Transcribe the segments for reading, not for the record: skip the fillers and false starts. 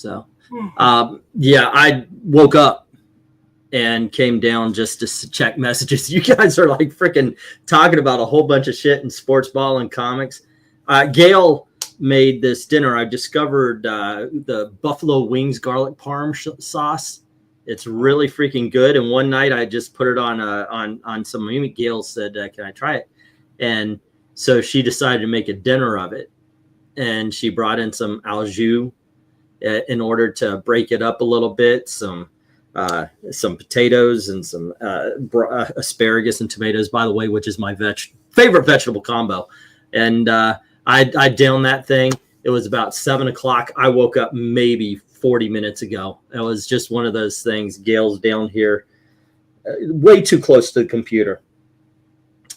So, yeah, I woke up and came down just to check messages. You guys are like freaking talking about a whole bunch of shit in sports ball and comics. Gail made this dinner. I discovered the buffalo wings garlic parm sauce. It's really freaking good. And one night I just put it on some meat. Gail said, "Can I try it?" And so she decided to make a dinner of it. And she brought in some au jus in order to break it up a little bit. Some potatoes and some asparagus and tomatoes, by the way, which is my favorite vegetable combo. And I downed that thing. It was about 7 o'clock. I woke up maybe 40 minutes ago. It was just one of those things. Gail's down here way too close to the computer.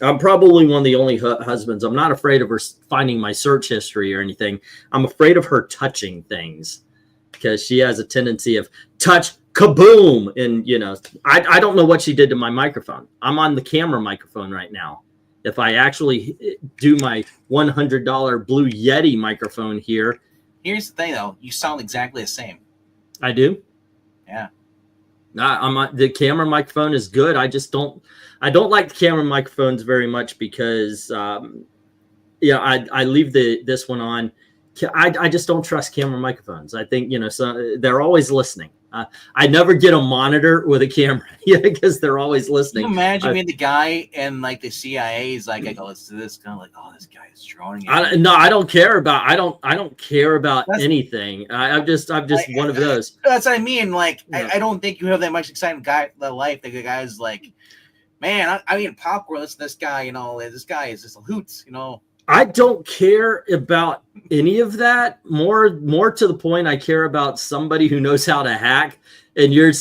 I'm probably one of the only husbands. I'm not afraid of her finding my search history or anything. I'm afraid of her touching things because she has a tendency of touch, kaboom. And, you know, I don't know what she did to my microphone. I'm on the camera microphone right now. If I actually do my $100 Blue Yeti microphone here. Here's the thing, though. You sound exactly the same. I do? Yeah. The camera microphone is good. I don't like the camera microphones very much because, yeah, I leave this one on. I just don't trust camera microphones. I think, you know, so they're always listening. I never get a monitor with a camera because they're always listening. Can you imagine being the guy and like the CIA is like, I go, let's do this. Kind of like, oh, this guy is droning. No, I don't care about. I don't care about anything. I'm just one of those. That's what I mean. Like, yeah. I don't think you have that much exciting life. That the guy's like, man, I eat popcorn. Listen to this guy. You know, this guy is just a hoots. You know. I don't care about any of that. More to the point, I care about somebody who knows how to hack. And you're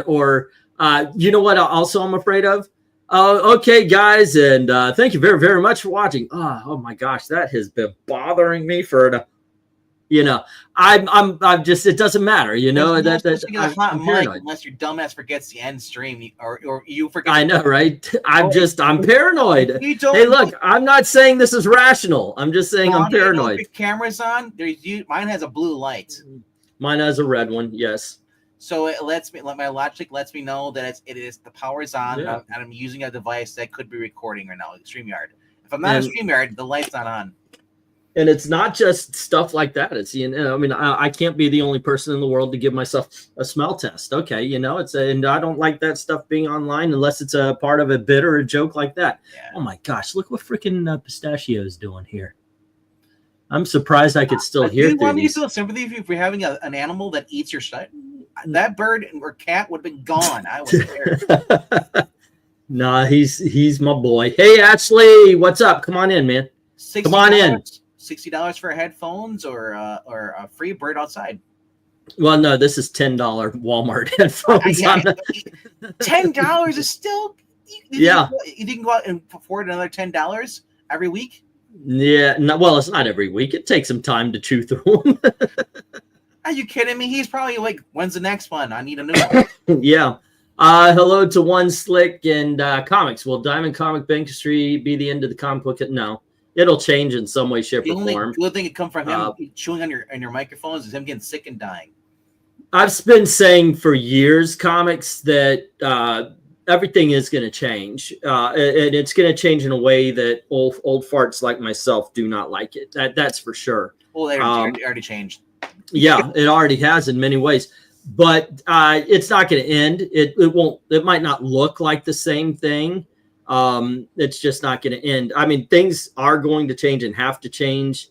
or you know what? Also, I'm afraid of. Okay, guys, and thank you very, very much for watching. Oh my gosh, that has been bothering me for. You know, I'm just. It doesn't matter. You know I'm paranoid. Unless your dumbass forgets the end stream, or you forget. I know, right? I'm paranoid. Hey, look, I'm not saying this is rational. I'm just saying I'm paranoid. If cameras on, mine has a blue light. Mine has a red one. Yes. So it lets me. My logic lets me know that it is the power is on, yeah. And I'm using a device that could be recording right now, like StreamYard. If I'm not on StreamYard, the light's not on. And it's not just stuff like that. It's, you know, I mean, I can't be the only person in the world to give myself a smell test. Okay, you know, and I don't like that stuff being online unless it's a part of a bit or a joke like that. Yeah. Oh my gosh, look what freaking Pistachio's doing here. I'm surprised I could still hear. You want me to feel sympathy if you're having an animal that eats your shit? That bird or cat would have been gone. I was there. Nah, he's my boy. Hey, Ashley, what's up? Come on in, man. Come on in. $60 for headphones or a free bird outside. Well, no, this is $10 Walmart headphones. $10 is still. You can go out and afford another $10 every week. Yeah, no, well, it's not every week. It takes some time to chew through them. Are you kidding me? He's probably like, when's the next one? I need a new one. Yeah. Hello to One Slick and comics. Will Diamond Comic Bankistry be the end of the comic book? No. It'll change in some way, shape, or form. The only thing that come from him chewing on your microphones is him getting sick and dying. I've been saying for years, comics, that everything is going to change, and it's going to change in a way that old farts like myself do not like it. That's for sure. Well, they already changed. Yeah, it already has in many ways, but it's not going to end. It won't. It might not look like the same thing. It's just not going to end. I mean, things are going to change and have to change.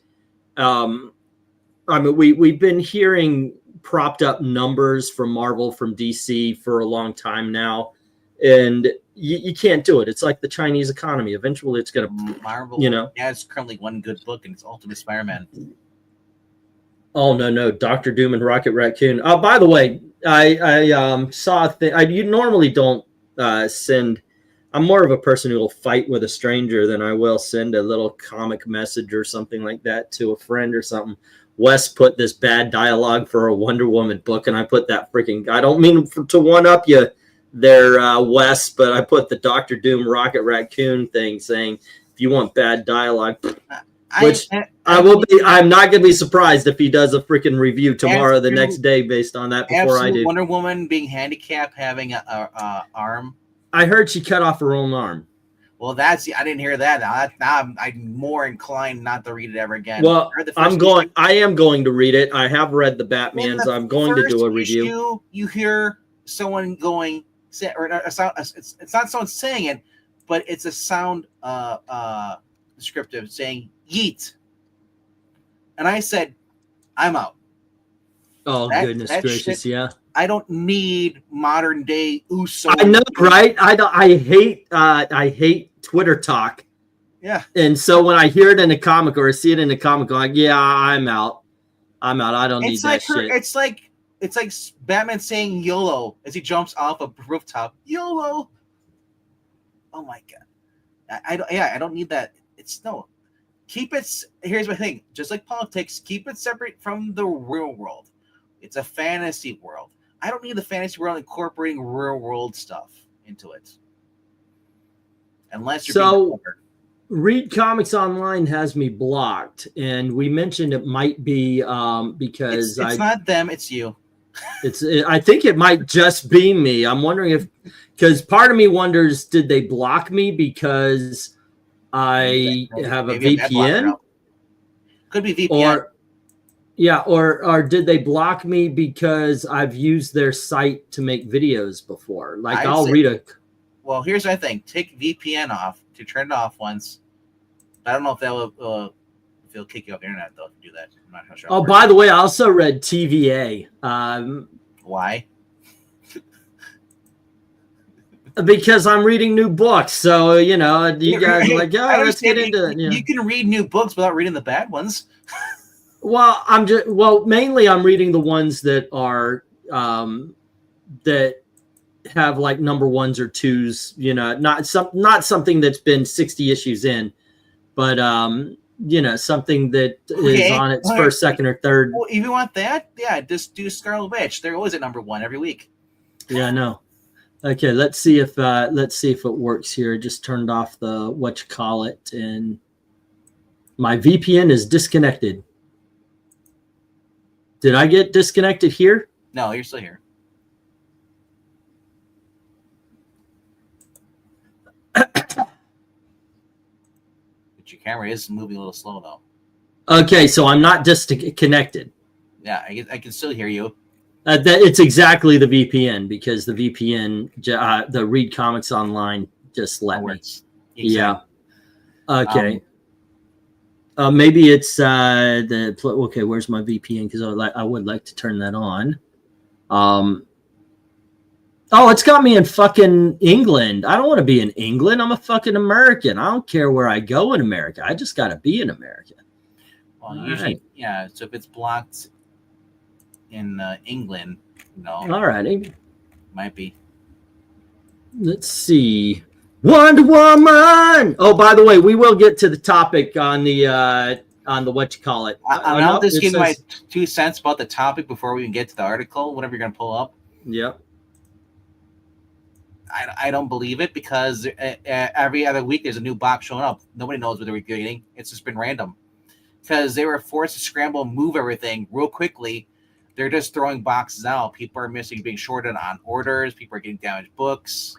I mean, we've been hearing propped up numbers from Marvel, from DC for a long time now, and you can't do it. It's like the Chinese economy. Eventually, it's going to, Marvel. You know, has currently one good book, and it's Ultimate Spider-Man. Oh no, Dr. Doom and Rocket Raccoon. By the way, I saw a thing. You normally don't send. I'm more of a person who will fight with a stranger than I will send a little comic message or something like that to a friend or something. Wes put this bad dialogue for a Wonder Woman book, and I put that freaking. I don't mean to one up you there, Wes, but I put the Dr. Doom Rocket Raccoon thing saying, if you want bad dialogue, I'm not gonna be surprised if he does a freaking review tomorrow, the next day, based on that. Before I do. Wonder Woman being handicapped, having a arm. I heard she cut off her own arm. Well, I didn't hear that. Now I'm more inclined not to read it ever again. Well, I am going to read it. I have read the Batmans. I'm going to do a review. You hear someone going, or it's not someone saying it, but it's a sound descriptive saying yeet. And I said, I'm out. Oh, goodness gracious, yeah. I don't need modern day Uso. I know, right? I hate Twitter talk. Yeah. And so when I hear it in a comic or I see it in a comic, I'm like, yeah, I'm out. I don't need that shit. It's like Batman saying YOLO as he jumps off a rooftop. YOLO. Oh my god. I don't need that. Keep it. Here's my thing. Just like politics, keep it separate from the real world. It's a fantasy world. I don't need the fantasy world incorporating real world stuff into it. Unless you're Read Comics Online has me blocked, and we mentioned it might be because it's not them, it's you. I think it might just be me. I'm wondering because part of me wonders, did they block me because I have a VPN? Could be VPN. Or did they block me because I've used their site to make videos before? Like Well, here's my thing. Take VPN off to turn it off once. I don't know if that will if it'll kick you off the internet though to do that. I'm not sure. Oh, by the way, I also read TVA. Why? Because I'm reading new books. So, you guys are like, oh, let's get into it. You can read new books without reading the bad ones. Well, mainly I'm reading the ones that are that have like number 1s or 2s, not something that's been 60 issues in, but something that is on its first, second, or third. Well, if you want that, yeah, just do Scarlet Witch. They're always at number 1 every week. Yeah, I know. Okay, let's see if it works here. I just turned off the whatchamacallit, and my VPN is disconnected. Did I get disconnected here? No, you're still here. But your camera is moving a little slow, though. Okay, so I'm not disconnected. Yeah, I can still hear you. It's exactly the VPN, because the VPN, the Read Comics Online, just let me. Exactly. Yeah. Okay. Maybe it's okay. Where's my VPN? Because I would like to turn that on. Oh, it's got me in fucking England. I don't want to be in England. I'm a fucking American. I don't care where I go in America. I just got to be in America. Well, usually, yeah. So if it's blocked in England, no. All righty. Might be. Let's see. Wonder Woman. Oh, by the way, we will get to the topic on the whatchamacallit. I'll just give my 2 cents about the topic before we even get to the article, whatever you're going to pull up. Yep. I don't believe it, because every other week there's a new box showing up. Nobody knows what they're getting. It's just been random. Because they were forced to scramble and move everything real quickly. They're just throwing boxes out. People are missing, being shorted on orders. People are getting damaged books.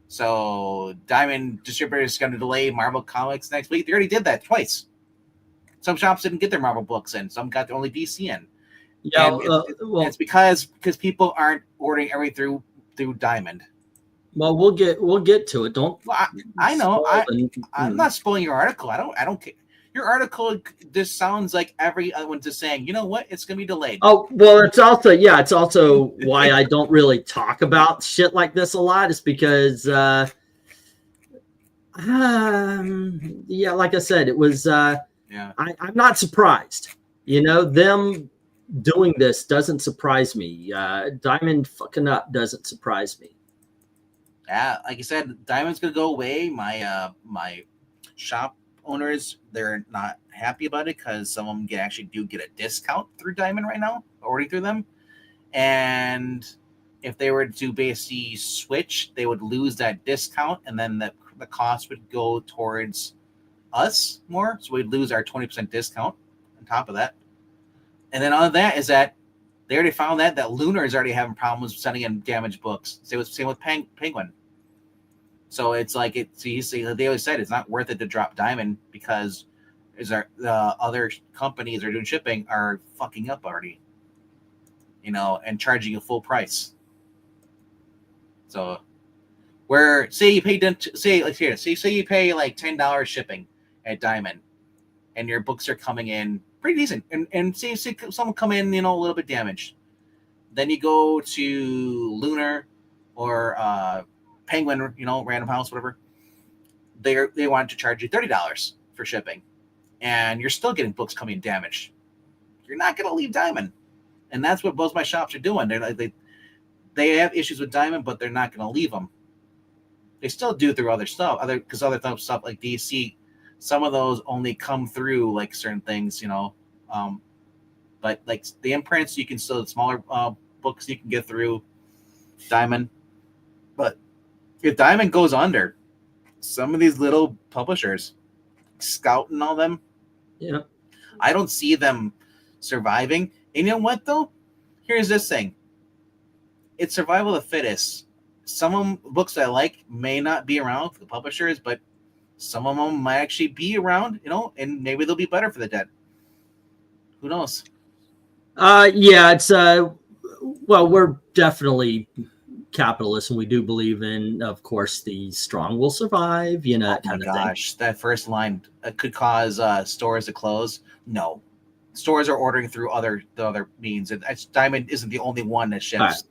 So Diamond Distributors is going to delay Marvel Comics next week. They already did that twice. Some shops didn't get their Marvel books in. Some got only DC in. Yeah, it's because people aren't ordering everything through Diamond. Well, we'll get to it. Don't. Well, I know. I'm not spoiling your article. I don't care. Your article just sounds like every other one just saying, you know what, it's gonna be delayed. Oh, well, it's also why I don't really talk about shit like this a lot. Is because like I said, it was I'm not surprised. Them doing this doesn't surprise me. Diamond fucking up doesn't surprise me. Yeah, like you said, Diamond's gonna go away. My shop owners, they're not happy about it, because some of them actually do get a discount through Diamond right now, ordering through them. And if they were to basically switch, they would lose that discount, and then the cost would go towards us more, so we'd lose our 20% discount on top of that. And then on that is that they already found that Lunar is already having problems sending in damaged books. Same with Penguin. So it's like they always said it's not worth it to drop Diamond because the other companies that are doing shipping are fucking up already, and charging you full price. So where say you pay like you pay like $10 shipping at Diamond, and your books are coming in pretty decent, and see someone come in a little bit damaged, then you go to Lunar or Penguin, Random House, whatever. They wanted to charge you $30 for shipping, and you're still getting books coming damaged. You're not going to leave Diamond, and that's what both my shops are doing. They're like they have issues with Diamond, but they're not going to leave them. They still do through other stuff, because other stuff like DC, some of those only come through like certain things, but like the imprints, you can still the smaller books you can get through Diamond. But if Diamond goes under, some of these little publishers, Scout and all them, I don't see them surviving. And you know what though? Here's this thing. It's survival of the fittest. Some of them books that I like may not be around for the publishers, but some of them might actually be around, and maybe they'll be better for the dead. Who knows? Yeah, it's well, we're definitely capitalists, and we do believe in, of course, the strong will survive. Oh my gosh, that first line could cause stores to close. No, stores are ordering through the other means. Diamond isn't the only one that ships.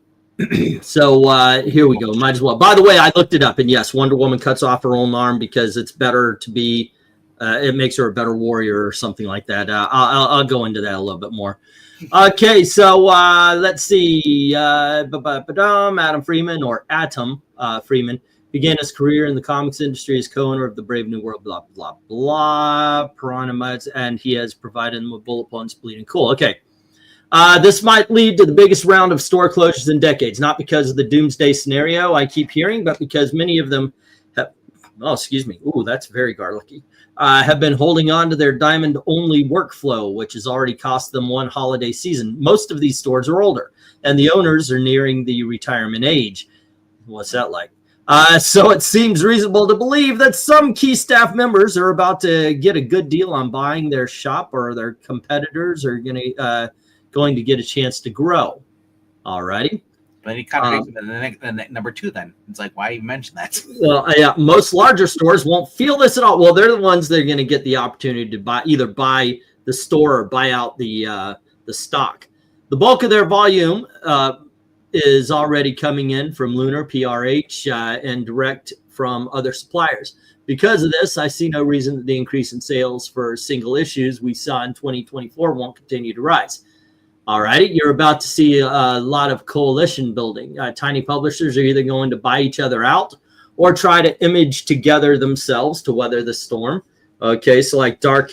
So here we go. Might as well. By the way, I looked it up, and yes, Wonder Woman cuts off her own arm because it's better to be. It makes her a better warrior or something like that. I'll go into that a little bit more. Okay, so let's see. Adam Freeman or Atom Freeman began his career in the comics industry as co-owner of the Brave New World, blah blah blah, Piranha, and he has provided them with bullet points, bleeding cool. Okay. This might lead to the biggest round of store closures in decades, not because of the doomsday scenario I keep hearing, but because many of them have, ooh, that's very garlicky, have been holding on to their Diamond-only workflow, which has already cost them one holiday season. Most of these stores are older, and the owners are nearing the retirement age. What's that like? So it seems reasonable to believe that some key staff members are about to get a good deal on buying their shop, or their competitors are going to get a chance to grow. All righty. But he contradicts the number two then. It's like, why even mention that? Well, yeah, most larger stores won't feel this at all. Well, they're the ones that are going to get the opportunity to either buy the store or buy out the stock. The bulk of their volume is already coming in from Lunar, PRH, and direct from other suppliers. Because of this, I see no reason that the increase in sales for single issues we saw in 2024 won't continue to rise. All right, you're about to see a lot of coalition building. Tiny publishers are either going to buy each other out or try to image together themselves to weather the storm. Okay, so like Dark,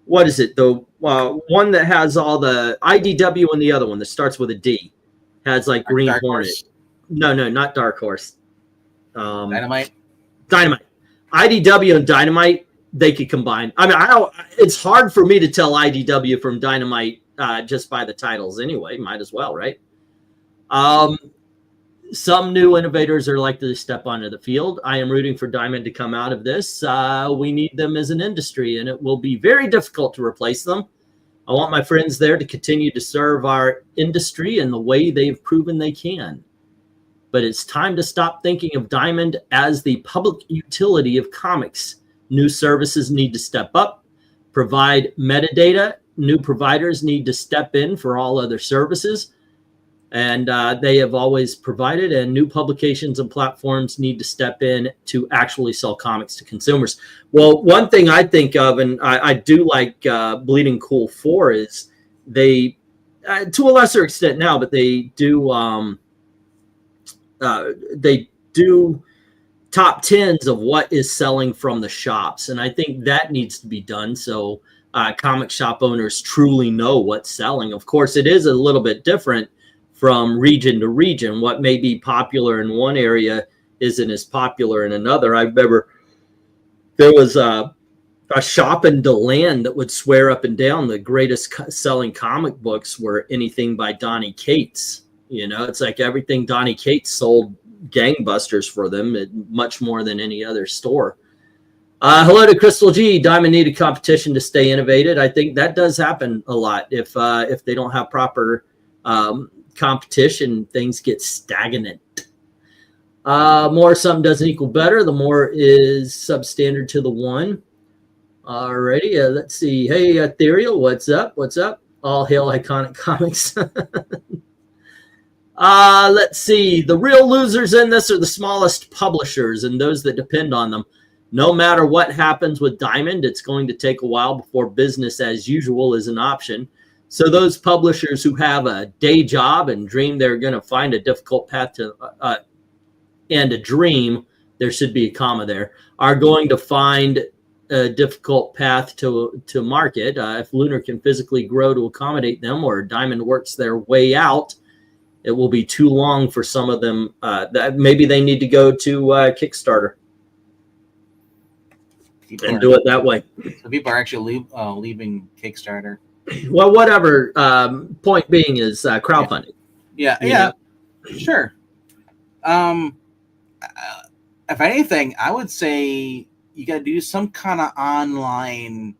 what is it? The one that has all the IDW and the other one that starts with a D has like Green Hornet. Horse. No, not Dark Horse. Dynamite. IDW and Dynamite, they could combine. I mean, it's hard for me to tell IDW from Dynamite just by the titles anyway. Might as well, right? Some new innovators are likely to step onto the field. I am rooting for Diamond to come out of this. We need them as an industry, and it will be very difficult to replace them. I want my friends there to continue to serve our industry in the way they've proven they can. But it's time to stop thinking of Diamond as the public utility of comics. New services need to step up, provide metadata. New providers need to step in for all other services. And they have always provided, and new publications and platforms need to step in to actually sell comics to consumers. Well, one thing I think of, and I do like Bleeding Cool 4, is they, to a lesser extent now, but they do top 10s of what is selling from the shops. And I think that needs to be done so comic shop owners truly know what's selling. Of course, it is a little bit different from region to region. What may be popular in one area isn't as popular in another. I remember There was a shop in DeLand that would swear up and down the greatest selling comic books were anything by Donny Cates. You know, it's like everything Donny Cates sold gangbusters for them, much more than any other store. Hello to Crystal G. Diamond needed competition to stay innovated. I think that does happen a lot. If they don't have proper competition, things get stagnant. More something doesn't equal better. The more is substandard to the one. Alrighty, let's see. Hey, Ethereal, what's up? What's up? All hail Iconic Comics. Let's see. The real losers in this are the smallest publishers and those that depend on them. No matter what happens with Diamond, it's going to take a while before business as usual is an option. So those publishers who have a day job and dream they're going to find a difficult path to and a dream, there should be a comma there, are going to find a difficult path to market. If Lunar can physically grow to accommodate them, or Diamond works their way out, it will be too long for some of them. That maybe they need to go to Kickstarter and do it that way. So people are actually leaving Kickstarter. Well, whatever. Point being is crowdfunding. Yeah. Sure. If anything, I would say you got to do some kind of online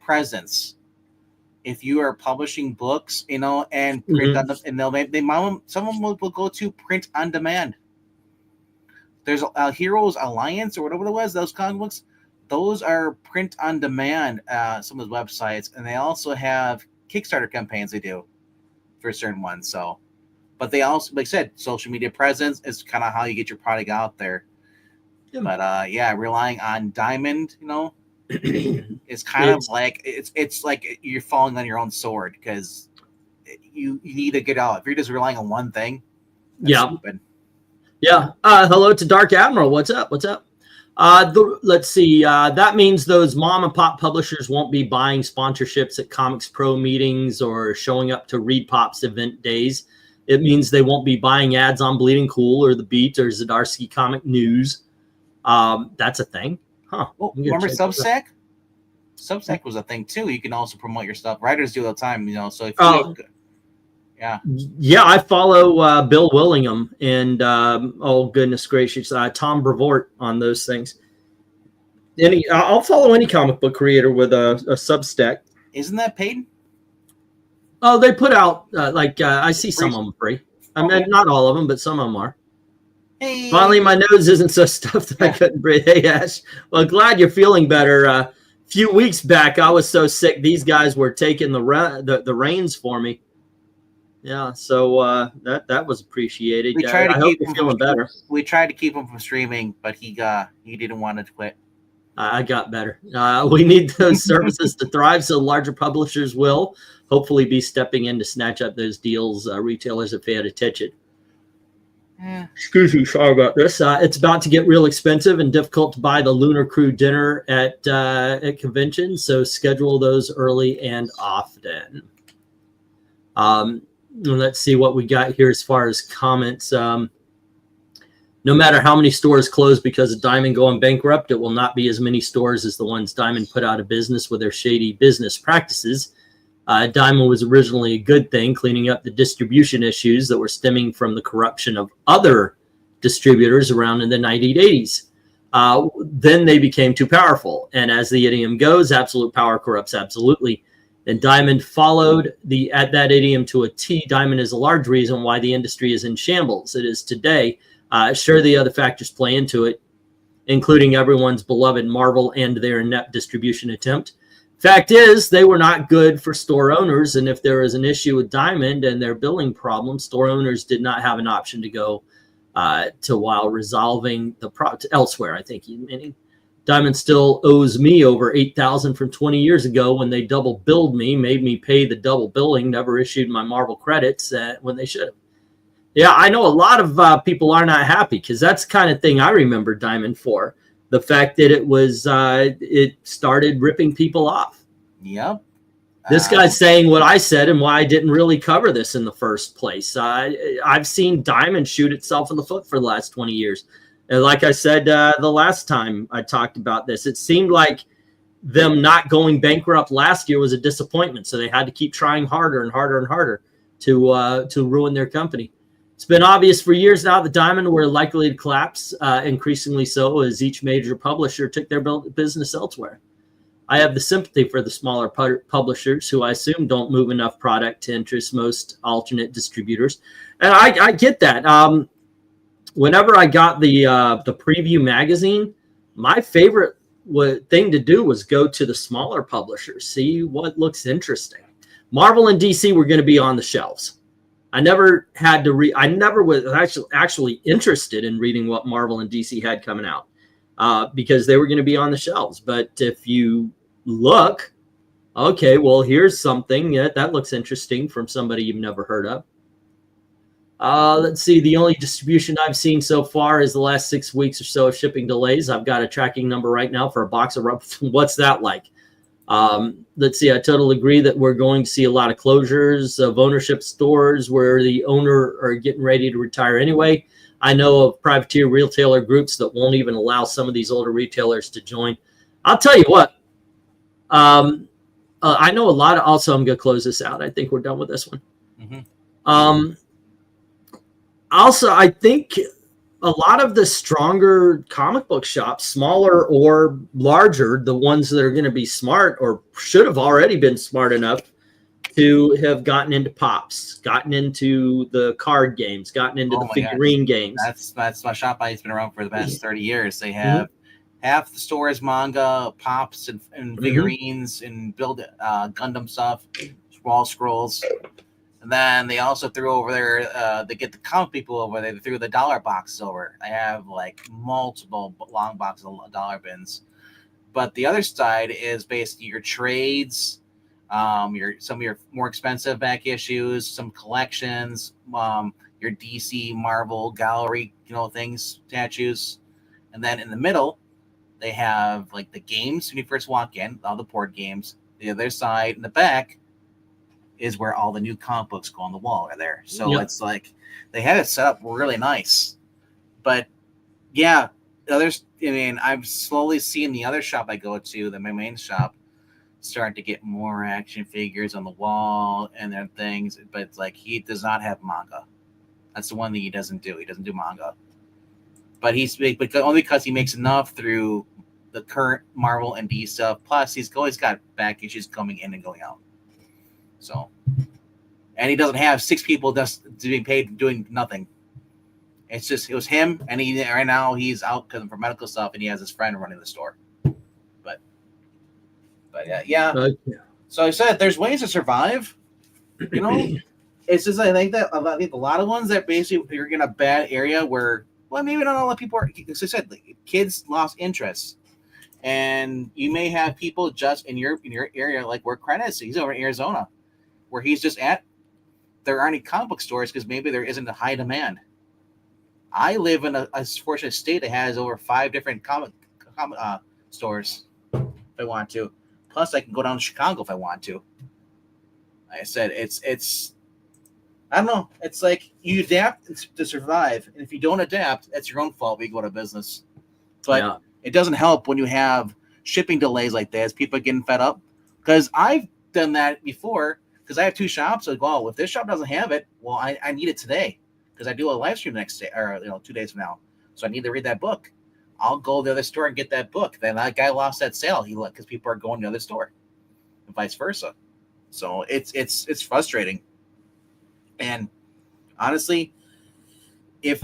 presence. If you are publishing books, you know, and print on the, and some of them will go to print on demand. There's Heroes Alliance or whatever it was, those comic books. Those are print on demand, some of those websites, and they also have Kickstarter campaigns they do for certain ones. So, but they also, like I said, social media presence is kind of how you get your product out there. Yeah. But yeah, relying on Diamond, you know, it's kind of like it's like you're falling on your own sword because you need to get out. If you're just relying on one thing, that's stupid. Yeah. Hello to Dark Admiral. What's up? What's up? Let's see. That means those mom and pop publishers won't be buying sponsorships at Comics Pro meetings or showing up to Read Pop's event days. It means they won't be buying ads on Bleeding Cool or The Beat or Zdarsky Comic News. That's a thing. Huh. Well, remember Substack? Substack was a thing too. You can also promote your stuff. Writers do all the time, you know. So if you yeah, I follow Bill Willingham and oh goodness gracious, Tom Brevoort on those things. I'll follow any comic book creator with a Substack. Isn't that paid? Oh, they put out I see some of them free. I mean, not all of them, but some of them are. Hey. Finally, my nose isn't so stuffed that I couldn't breathe. Hey, Ash. Well, glad you're feeling better. A few weeks back, I was so sick. These guys were taking the reins for me. Yeah, so that was appreciated. We tried to keep him feeling better. We tried to keep him from streaming, but he didn't want to quit. I got better. We need those services to thrive, so larger publishers will hopefully be stepping in to snatch up those deals. Retailers have paid attention. Yeah. Excuse me, sorry about this. It's about to get real expensive and difficult to buy the Lunar Crew dinner at conventions, so schedule those early and often. Let's see what we got here as far as comments. No matter how many stores close because of Diamond going bankrupt, it will not be as many stores as the ones Diamond put out of business with their shady business practices. Diamond was originally a good thing, cleaning up the distribution issues that were stemming from the corruption of other distributors around in the 1980s. Then they became too powerful. And as the idiom goes, absolute power corrupts absolutely. And Diamond followed that idiom to a T. Diamond is a large reason why the industry is in shambles. It is today. Sure, the other factors play into it, including everyone's beloved Marvel and their inept distribution attempt. Fact is, they were not good for store owners, and if there was an issue with Diamond and their billing problems, store owners did not have an option to go to while resolving the problem elsewhere. I think meaning Diamond still owes me over $8,000 from 20 years ago when they double billed me, made me pay the double billing, never issued my Marvel credits when they should have. Yeah, I know a lot of people are not happy because that's the kind of thing I remember Diamond for. The fact that it started ripping people off. Yep. This guy's saying what I said and why I didn't really cover this in the first place. I've seen Diamond shoot itself in the foot for the last 20 years. And like I said the last time I talked about this, it seemed like them not going bankrupt last year was a disappointment. So they had to keep trying harder and harder and harder to ruin their company. It's been obvious for years now that Diamond were likely to collapse, increasingly so as each major publisher took their business elsewhere. I have the sympathy for the smaller publishers who I assume don't move enough product to interest most alternate distributors. And I get that. Whenever I got the preview magazine, my favorite thing to do was go to the smaller publishers, see what looks interesting. Marvel and DC were going to be on the shelves. I never had to read. I never was actually interested in reading what Marvel and DC had coming out because they were going to be on the shelves. But if you look, okay, well, here's something that looks interesting from somebody you've never heard of. Let's see. The only distribution I've seen so far is the last 6 weeks or so of shipping delays. I've got a tracking number right now for a box of rubber. What's that like? Let's see. I totally agree that we're going to see a lot of closures of ownership stores where the owner are getting ready to retire anyway. I know of privateer retailer groups that won't even allow some of these older retailers to join. I'll tell you what. I know a lot of. Also, I'm going to close this out. I think we're done with this one. Mm-hmm. Also, I think a lot of the stronger comic book shops, smaller or larger, the ones that are going to be smart or should have already been smart enough to have gotten into pops, gotten into the card games, gotten into the figurine games. That's my shop. It's been around for the past 30 years. They have half the store is manga, pops, and figurines, and build Gundam stuff, wall scrolls. And then they also threw over there, they get the comic people over there, they threw the dollar boxes over. I have like multiple long boxes of dollar bins. But the other side is basically your trades, some of your more expensive back issues, some collections, your DC, Marvel, gallery, things, statues. And then in the middle, they have like the games when you first walk in, all the board games. The other side in the back is where all the new comic books go on the wall are there. So it's like they had it set up really nice. But yeah, I'm slowly seeing the other shop I go to, my main shop, starting to get more action figures on the wall and their things. But it's like he does not have manga. That's the one thing he doesn't do. He doesn't do manga. But only because he makes enough through the current Marvel and DC stuff. Plus, he's always got back issues coming in and going out. So, and he doesn't have 6 people just being paid doing nothing. It was him, and right now he's out for medical stuff, and he has his friend running the store. But yeah. So I said, there's ways to survive. It's just I think a lot of ones that basically you're in a bad area where, well, maybe not all the people are. As I said, kids lost interest. And you may have people just in your area, like where KRENIZ, he's over in Arizona, where he's just at. There aren't any comic book stores because maybe there isn't a high demand. I live in a fortunate state that has over 5 different comic stores if I want to. Plus, I can go down to Chicago if I want to. Like I said, it's I don't know. It's like you adapt to survive, and if you don't adapt, that's your own fault. We go to business, but it doesn't help when you have shipping delays like this. People are getting fed up because I've done that before. Because I have 2 shops, like, well, if this shop doesn't have it, well, I need it today because I do a live stream next day or 2 days from now, so I need to read that book. I'll go to the other store and get that book. Then that guy lost that sale. Because people are going to the other store, and vice versa. So it's frustrating. And honestly, if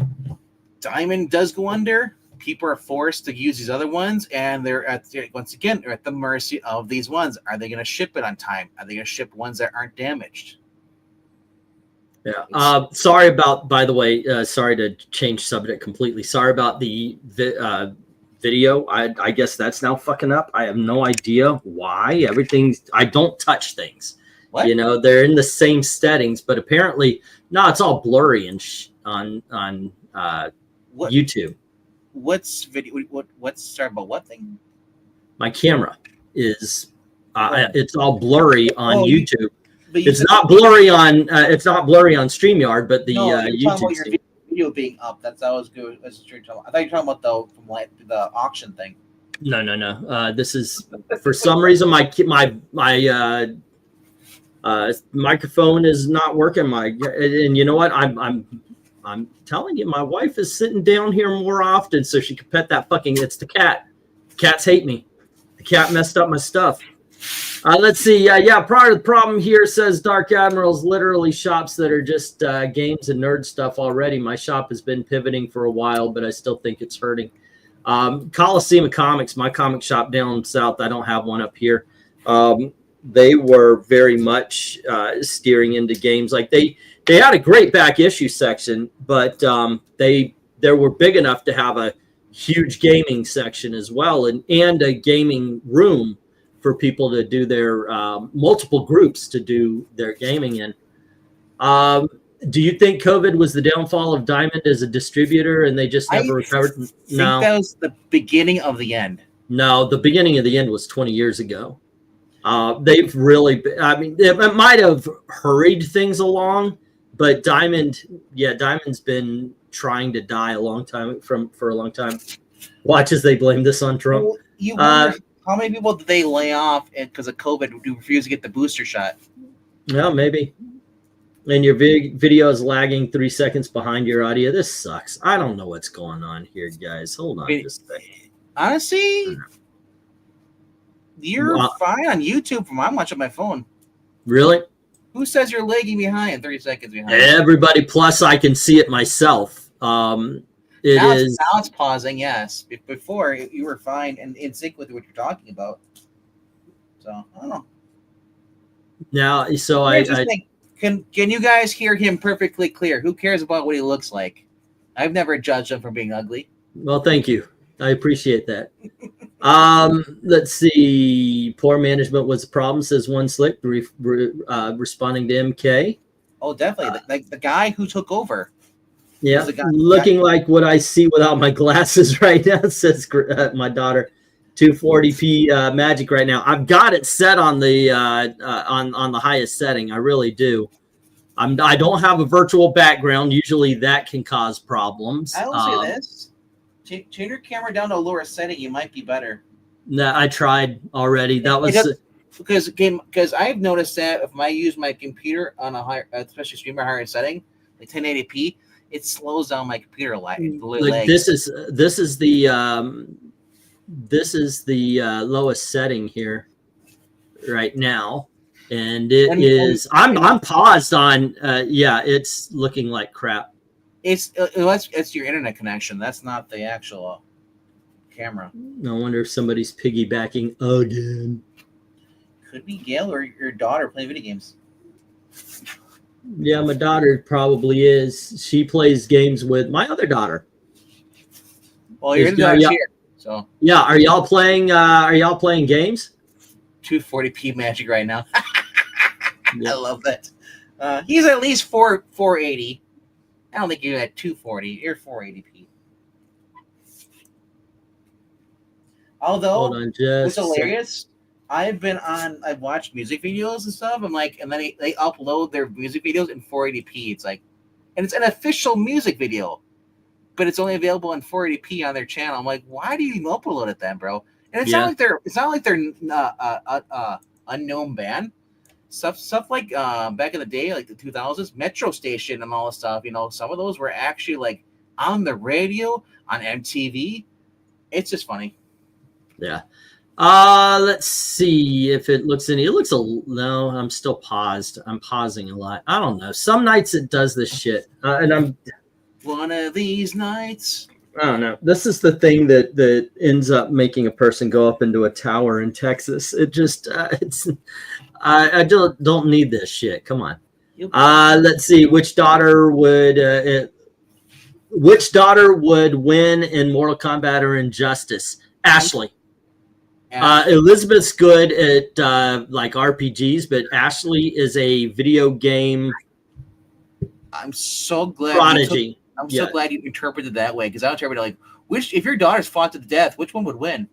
Diamond does go under, people are forced to use these other ones, and they're at the mercy of these ones. Are they going to ship it on time? Are they going to ship ones that aren't damaged? Yeah. Sorry about, by the way, sorry to change subject completely. Sorry about the video. I guess that's now fucking up. I have no idea why. I don't touch things. What? They're in the same settings, but apparently, no, it's all blurry on YouTube. What's video? What's sorry about what thing? My camera is it's all blurry on YouTube. It's not blurry on StreamYard, but the YouTube. video being up. That's how I was good. I thought you were talking about the auction thing. No. This is for some reason my microphone is not working. And you know what? I'm telling you, my wife is sitting down here more often so she can pet that fucking. It's the cat. Cats hate me. The cat messed up my stuff. Let's see. Part of the problem here, says Dark Admiral's, literally shops that are just games and nerd stuff already. My shop has been pivoting for a while, but I still think it's hurting. Coliseum Comics, my comic shop down south. I don't have one up here. They were very much steering into games. Like they had a great back issue section, but they were big enough to have a huge gaming section as well, and a gaming room for people to do their multiple groups to do their gaming in. Do you think COVID was the downfall of Diamond as a distributor and they just never recovered? I think that was the beginning of the end. No, the beginning of the end was 20 years ago. They've really, it might have hurried things along, but Diamond's been trying to die for a long time. Watch as they blame this on Trump. Well, you wonder how many people did they lay off because of COVID who refused to get the booster shot? Yeah, maybe. And your video is lagging 3 seconds behind your audio. This sucks. I don't know what's going on here, guys. Hold on just a second. Honestly, you're fine on YouTube from how much on my phone. Really? Who says you're lagging behind? 30 seconds behind. Everybody. Plus, I can see it myself. Now it's pausing. Yes, before you were fine and in sync with what you're talking about. So I don't know. Now, so can you guys hear him perfectly clear? Who cares about what he looks like? I've never judged him for being ugly. Well, thank you. I appreciate that. Let's see. Poor management was a problem, says One Slick, responding to MK. Oh, definitely. The guy who took over. Yeah, looking like what I see without my glasses right now, says my daughter. 240p magic right now. I've got it set on the on the highest setting. I really do. I don't have a virtual background. Usually that can cause problems. I will say this. Turn your camera down to a lower setting. You might be better. No, I tried already. That was because I've noticed that if I use my computer on a higher, especially streamer higher setting, like 1080p, it slows down my computer like this is the lowest setting here right now, and I'm paused on. It's looking like crap. It's your internet connection. That's not the actual camera. I wonder if somebody's piggybacking again. Could be Gail or your daughter playing video games. Yeah, my daughter probably is. She plays games with my other daughter. Well, your daughter's here. So yeah, are y'all playing games? 240p magic right now. Yep. I love that. He's at least 480. I don't think you're at 240. You're 480p. Although it's hilarious. I've watched music videos and stuff. I'm like, and then they upload their music videos in 480p. It's like, and it's an official music video, but it's only available in 480p on their channel. I'm like, why do you even upload it then, bro? And it's not like they're unknown band. Stuff like back in the day, like the 2000s, Metro Station and all this stuff. You know, some of those were actually like on the radio, on MTV. It's just funny. Yeah. Let's see if it looks any. It looks no. I'm still paused. I'm pausing a lot. I don't know. Some nights it does this shit, and I'm one of these nights. I don't know. This is the thing that ends up making a person go up into a tower in Texas. It just I don't need this shit. Come on. Let's see which daughter would win in Mortal Kombat or Injustice. Ashley. Elizabeth's good at like RPGs, but Ashley is a video game. I'm so glad. Prodigy. I'm so glad you interpreted that way, because I interpreted like, if your daughter's fought to the death, which one would win?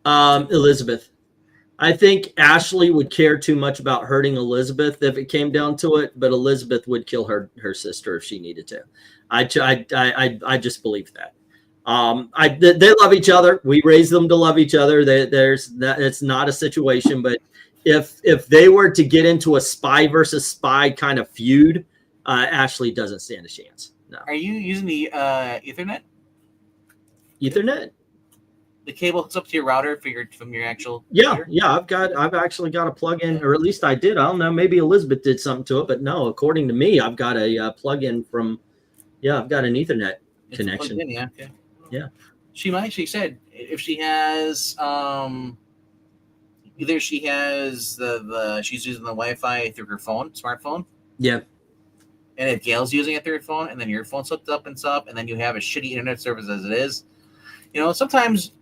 Elizabeth. I think Ashley would care too much about hurting Elizabeth if it came down to it, but Elizabeth would kill her sister if she needed to. I just believe that. They love each other. We raise them to love each other. It's not a situation, but if they were to get into a spy versus spy kind of feud, Ashley doesn't stand a chance. No. Are you using the Ethernet? Ethernet? The cable hooks up to your router from your actual computer? Yeah. I've actually got a plug-in, or at least I did. I don't know. Maybe Elizabeth did something to it, but no. According to me, I've got a plug-in from. Yeah, I've got an Ethernet connection. In, yeah. Okay. Yeah. She said if she has either she has she's using the Wi-Fi through her smartphone. Yeah. And if Gail's using it through her phone, and then your phone's hooked up and stuff, and then you have a shitty internet service as it is, sometimes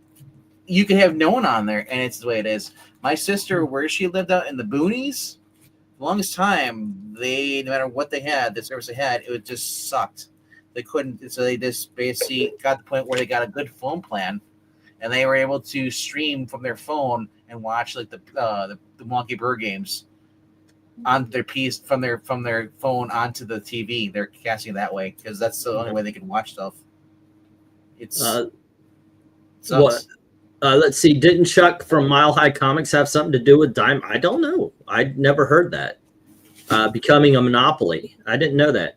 you can have no one on there, and it's the way it is. My sister, where she lived out in the boonies, the longest time, no matter what they had, the service they had, it just sucked. They couldn't, so they just basically got to the point where they got a good phone plan, and they were able to stream from their phone and watch like the Monkey Bird games on their piece from their phone onto the TV. They're casting that way because that's the only way they can watch stuff. It's what? Let's see. Didn't Chuck from Mile High Comics have something to do with Dime? I don't know. I'd never heard that. Becoming a monopoly. I didn't know that.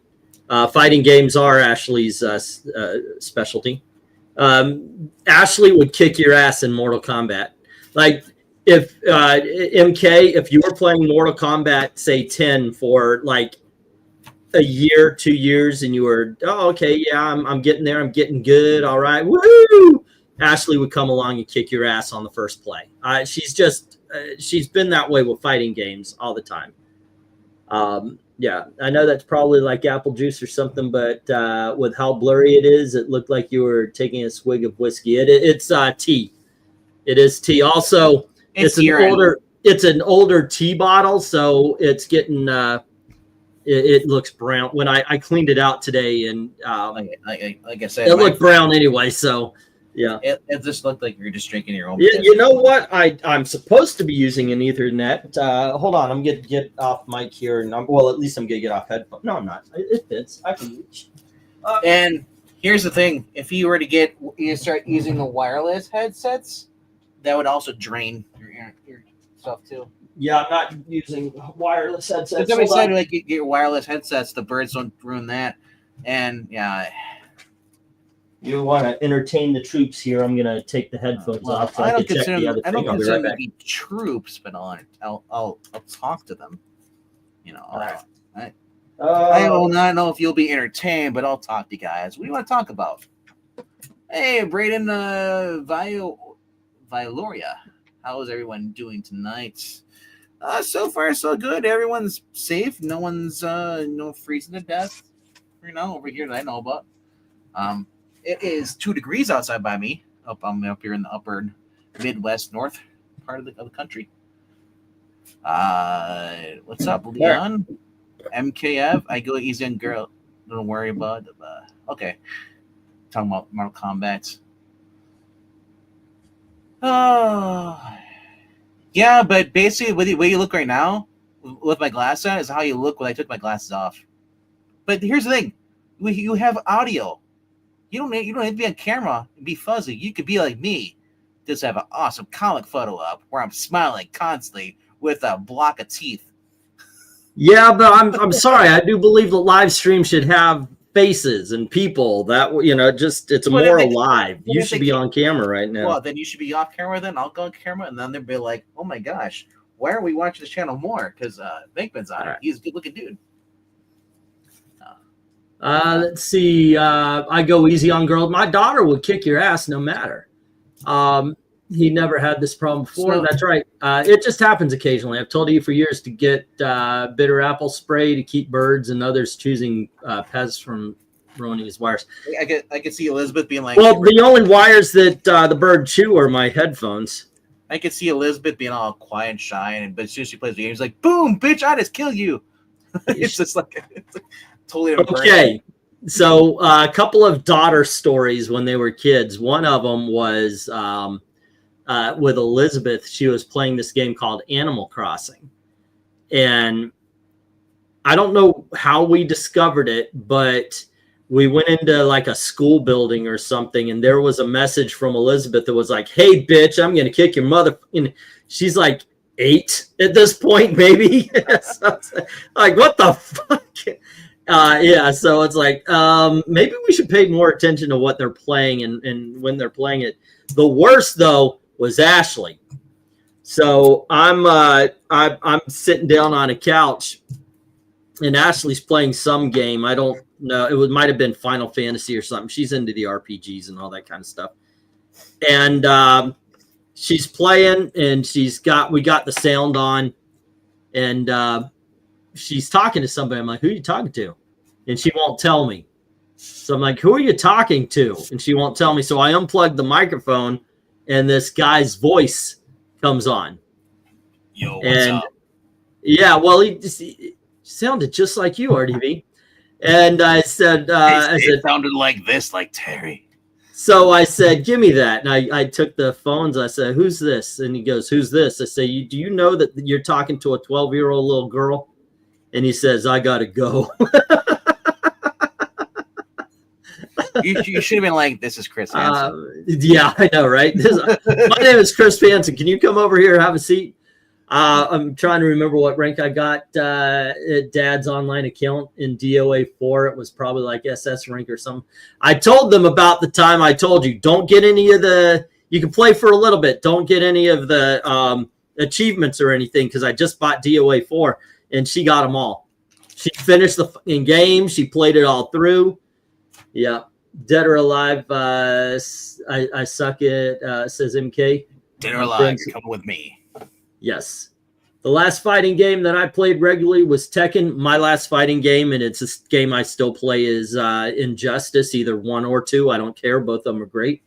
Fighting games are Ashley's specialty. Ashley would kick your ass in Mortal Kombat. Like if MK, if you were playing Mortal Kombat, say 10 for like a year, 2 years, and you were, okay, yeah, I'm getting there, I'm getting good, all right, woo! Ashley would come along and kick your ass on the first play. She's been that way with fighting games all the time. Yeah, I know that's probably like apple juice or something, but with how blurry it is, it looked like you were taking a swig of whiskey. It's tea. It is tea. Also, it's an older tea bottle, so it's getting it looks brown. When I cleaned it out today, and like I said, it looked brown anyway. So yeah, it just looked like you're just drinking your own. You know what? I'm supposed to be using an Ethernet. Hold on, I'm gonna get off mic here, and at least I'm gonna get off headphones. No, I'm not. It fits. I can reach. And here's the thing: if you were to start using the wireless headsets, that would also drain your stuff too. Yeah, I'm not using wireless headsets. Somebody said like get your wireless headsets. The birds don't ruin that. And yeah. You want to entertain the troops here? I'm gonna take the headphones off. So I don't consider them to be troops, but I'll talk to them. All right. I will not know if you'll be entertained, but I'll talk to you guys. What do you want to talk about? Hey, Braden, Viloria, how is everyone doing tonight? So far so good. Everyone's safe. No one's freezing to death. Over here that I know about. It is 2 degrees outside by me. I'm up here in the upper Midwest North part of the country. What's up, Leon? MKF. I go easy on girl. Don't worry about it. Okay. Talking about Mortal Kombat. Yeah, but basically, the way you look right now with my glasses on is how you look when I took my glasses off. But here's the thing: you have audio. You don't need to be on camera and be fuzzy. You could be like me, just have an awesome comic photo up where I'm smiling constantly with a block of teeth. Yeah, but I'm sorry. I do believe the live stream should have faces and people that it's more alive. You should be on camera right now. Well, then you should be off camera. Then I'll go on camera, and then they'll be like, "Oh my gosh, why are we watching this channel more?" Because VENKMAN's on it. He's a good-looking dude. Let's see. I go easy on girls. My daughter would kick your ass no matter. He never had this problem before. That's right. It just happens occasionally. I've told you for years to get bitter apple spray to keep birds and others choosing pests from ruining his wires. I could see Elizabeth being like, well, the only wires that the bird chew are my headphones. I could see Elizabeth being all quiet and shy, but as soon as she plays the game, she's like, boom, bitch, I just killed you. It's just like totally okay. So a couple of daughter stories when they were kids. One of them was with Elizabeth. She was playing this game called Animal Crossing. And I don't know how we discovered it, but we went into like a school building or something, and there was a message from Elizabeth that was like, "Hey, bitch, I'm going to kick your mother." And she's like 8 at this point, maybe. So like, what the fuck? Yeah, so it's like, maybe we should pay more attention to what they're playing and when they're playing it. The worst, though, was Ashley. So I'm sitting down on a couch, and Ashley's playing some game. I don't know. It might have been Final Fantasy or something. She's into the RPGs and all that kind of stuff. And she's playing, and we got the sound on, and she's talking to somebody. I'm like, "Who are you talking to?" And she won't tell me. So I'm like, "Who are you talking to?" And she won't tell me. So I unplugged the microphone, and this guy's voice comes on. Yo, what's up? Yeah, well, he sounded just like you, RDV. And I said, it sounded like this, like Terry. So I said, "Give me that." And I took the phones. I said, "Who's this?" And he goes, "Who's this?" I say, "Do you know that you're talking to a 12-year-old little girl?" And he says, "I got to go." You should have been like, "This is Chris Hansen." Yeah, I know, right? My name is Chris Hansen. Can you come over here and have a seat? I'm trying to remember what rank I got at Dad's online account in DOA 4. It was probably like SS rank or something. I told them about the time I told you, don't get any of the, you can play for a little bit. Don't get any of the achievements or anything, because I just bought DOA 4, and she got them all. She finished the fucking game. She played it all through. Yeah. Dead or Alive, I suck at, says MK. Dead or Alive, you're coming with me. Yes. The last fighting game that I played regularly was Tekken. My last fighting game, and it's a game I still play, is Injustice, either 1 or 2. I don't care. Both of them are great.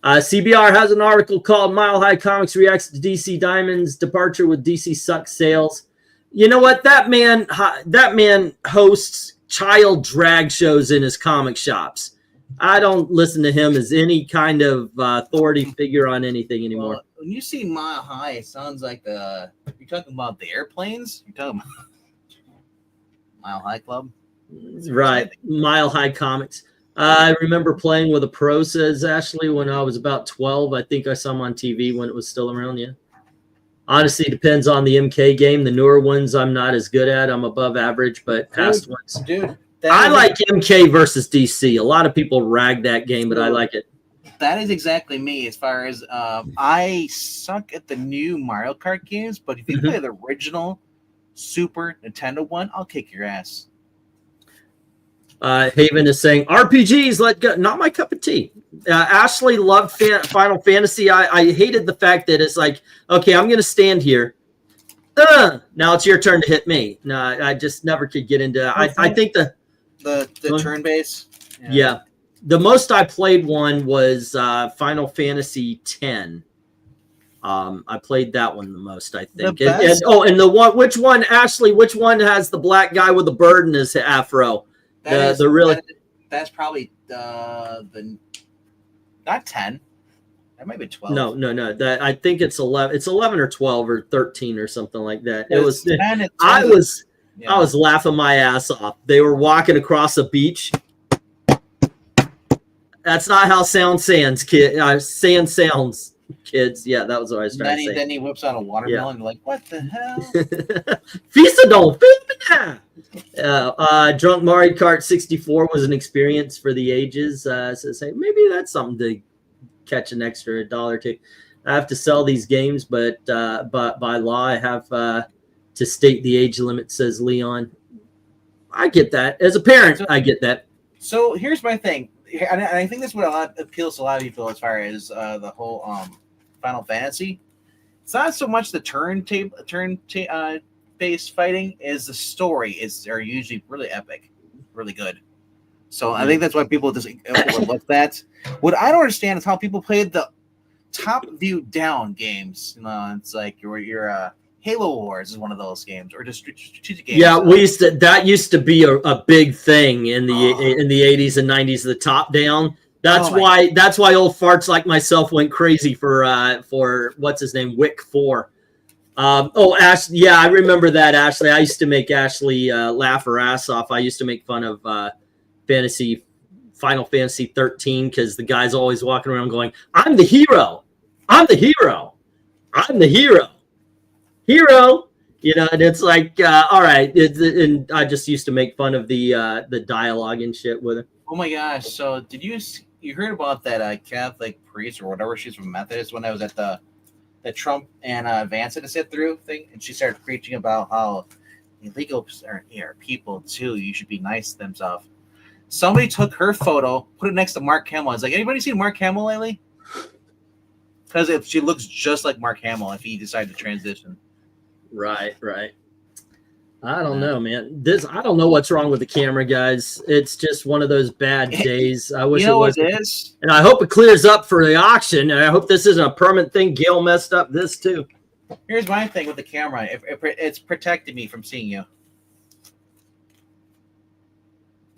CBR has an article called Mile High Comics Reacts to DC Diamond's Departure with DC Sucks Sales. You know what? That man hosts child drag shows in his comic shops. I don't listen to him as any kind of authority figure on anything anymore. Well, when you see Mile High, it sounds like you're talking about the airplanes? You're talking about Mile High Club? Right. Mile High Comics. I remember playing with a pro, says Ashley, when I was about 12. I think I saw him on TV when it was still around, yeah. Honestly, it depends on the MK game. The newer ones I'm not as good at. I'm above average, but past ones. Dude, I like MK versus DC. A lot of people rag that game, but I like it. That is exactly me as far as I suck at the new Mario Kart games, but if you play the original Super Nintendo one, I'll kick your ass. Haven is saying, RPGs, let go. Not my cup of tea. Ashley loved Final Fantasy. I hated the fact that it's like, okay, I'm going to stand here. Now it's your turn to hit me. No, I just never could get into that. I think the turn base. Yeah. The most I played one was Final Fantasy X. I played that one the most, I think. And the one, which one, Ashley, which one has the black guy with the bird in his afro? That's probably the not 10. That might be 12. No. That I think it's 11. It's 11 or 12 or 13 or something like that. It was. 10, I was laughing my ass off. They were walking across a beach. That's not how sound sounds, kid. Sand sounds, kids. Yeah, that was what I was trying to say. Then he whips out a watermelon. You're like, what the hell? Fisa don't Drunk Mario Kart 64 was an experience for the ages. Says, hey, maybe that's something to catch an extra $1 or $2. I have to sell these games, but by law, I have to state the age limit, says Leon. I get that. As a parent, I get that. So here's my thing. And I think that's what appeals to a lot of people as far as the whole Final Fantasy. It's not so much the turn-based fighting as the story are usually really epic, really good. So I think that's why people just overlook that. What I don't understand is how people played the top view down games. It's like your Halo Wars is one of those games, or just strategic games. Yeah, that used to be a big thing in the 80s and 90s. The top down. That's why old farts like myself went crazy for what's his name, Wick 4. Ashley, yeah, I remember that, Ashley. I used to make Ashley laugh her ass off. I used to make fun of Final Fantasy 13 because the guy's always walking around going, "I'm the hero, I'm the hero, I'm the hero, hero." You know, and it's like, all right. And I just used to make fun of the dialogue and shit with it. Oh my gosh! So did you heard about that Catholic priest or whatever? She's from Methodist when I was at the Trump and Vance had to sit through thing, and she started preaching about how illegals are people too. You should be nice to themselves. Somebody took her photo, put it next to Mark Hamill. I was like, anybody seen Mark Hamill lately? Because if she looks just like Mark Hamill if he decided to transition. Right. I don't know, man. I don't know what's wrong with the camera, guys. It's just one of those bad days. I wish it was. It is. And I hope it clears up for the auction. And I hope this isn't a permanent thing. Gail messed up this too. Here's my thing with the camera. It's protecting me from seeing you.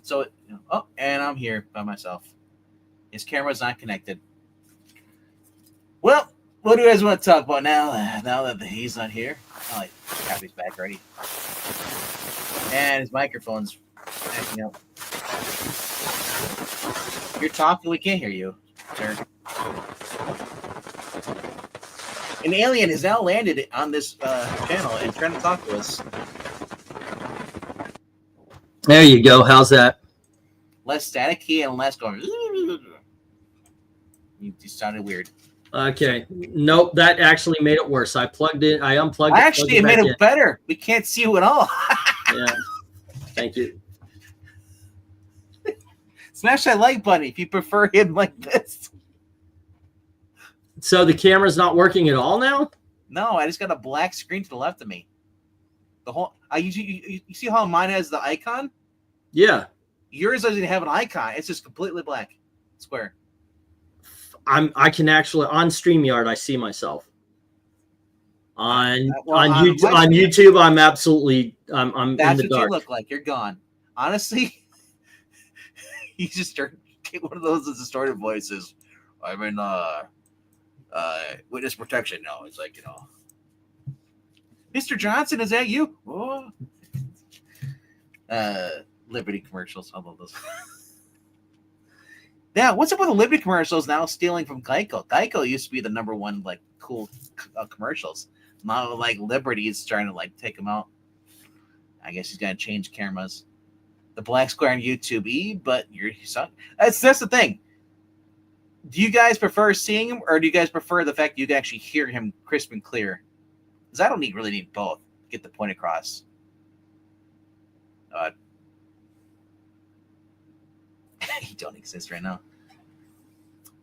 So, and I'm here by myself. His camera's not connected. Well, what do you guys want to talk about now? Now that he's not here. Oh, crap, he's back already. And his microphone's acting up. You're talking, we can't hear you, sir. An alien has now landed on this channel and trying to talk to us. There you go. How's that? Less staticky and less going. You sounded weird. Okay. Nope. That actually made it worse. I unplugged it. Actually, it made it better. We can't see you at all. Yeah. Thank you. Smash that like button if you prefer him like this. So the camera's not working at all now? No, I just got a black screen to the left of me. The whole you see how mine has the icon? Yeah. Yours doesn't have an icon. It's just completely black. Square. I can actually on StreamYard I see myself. On YouTube I'm absolutely I'm that's in the dark. That's what you look like. You're gone. Honestly, you just get one of those distorted voices. I'm in witness protection now. It's like, Mr. Johnson, is that you? Oh. Liberty commercials. I love those. Yeah, what's up with the Liberty commercials now stealing from Geico? Geico used to be the number one cool commercials. Now Liberty is trying to take them out. I guess he's gonna change cameras. The black square on YouTube, but you suck. That's the thing. Do you guys prefer seeing him, or do you guys prefer the fact you can actually hear him crisp and clear? Because I don't really need both to get the point across. You don't exist right now.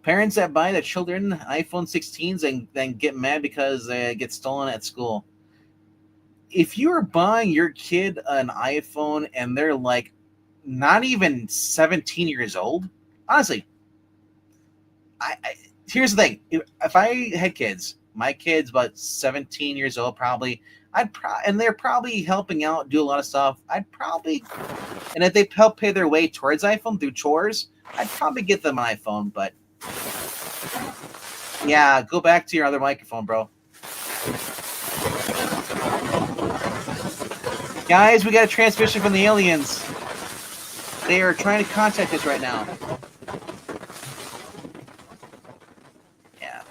Parents that buy their children iPhone 16s and then get mad because they get stolen at school. If you are buying your kid an iPhone and they're not even 17 years old, honestly, here's the thing. If I had kids, my kid's about 17 years old probably, and they're probably helping out, do a lot of stuff. And if they help pay their way towards iPhone through chores, I'd probably get them an iPhone. But yeah, go back to your other microphone, bro. Guys, we got a transmission from the aliens. They are trying to contact us right now. Yeah.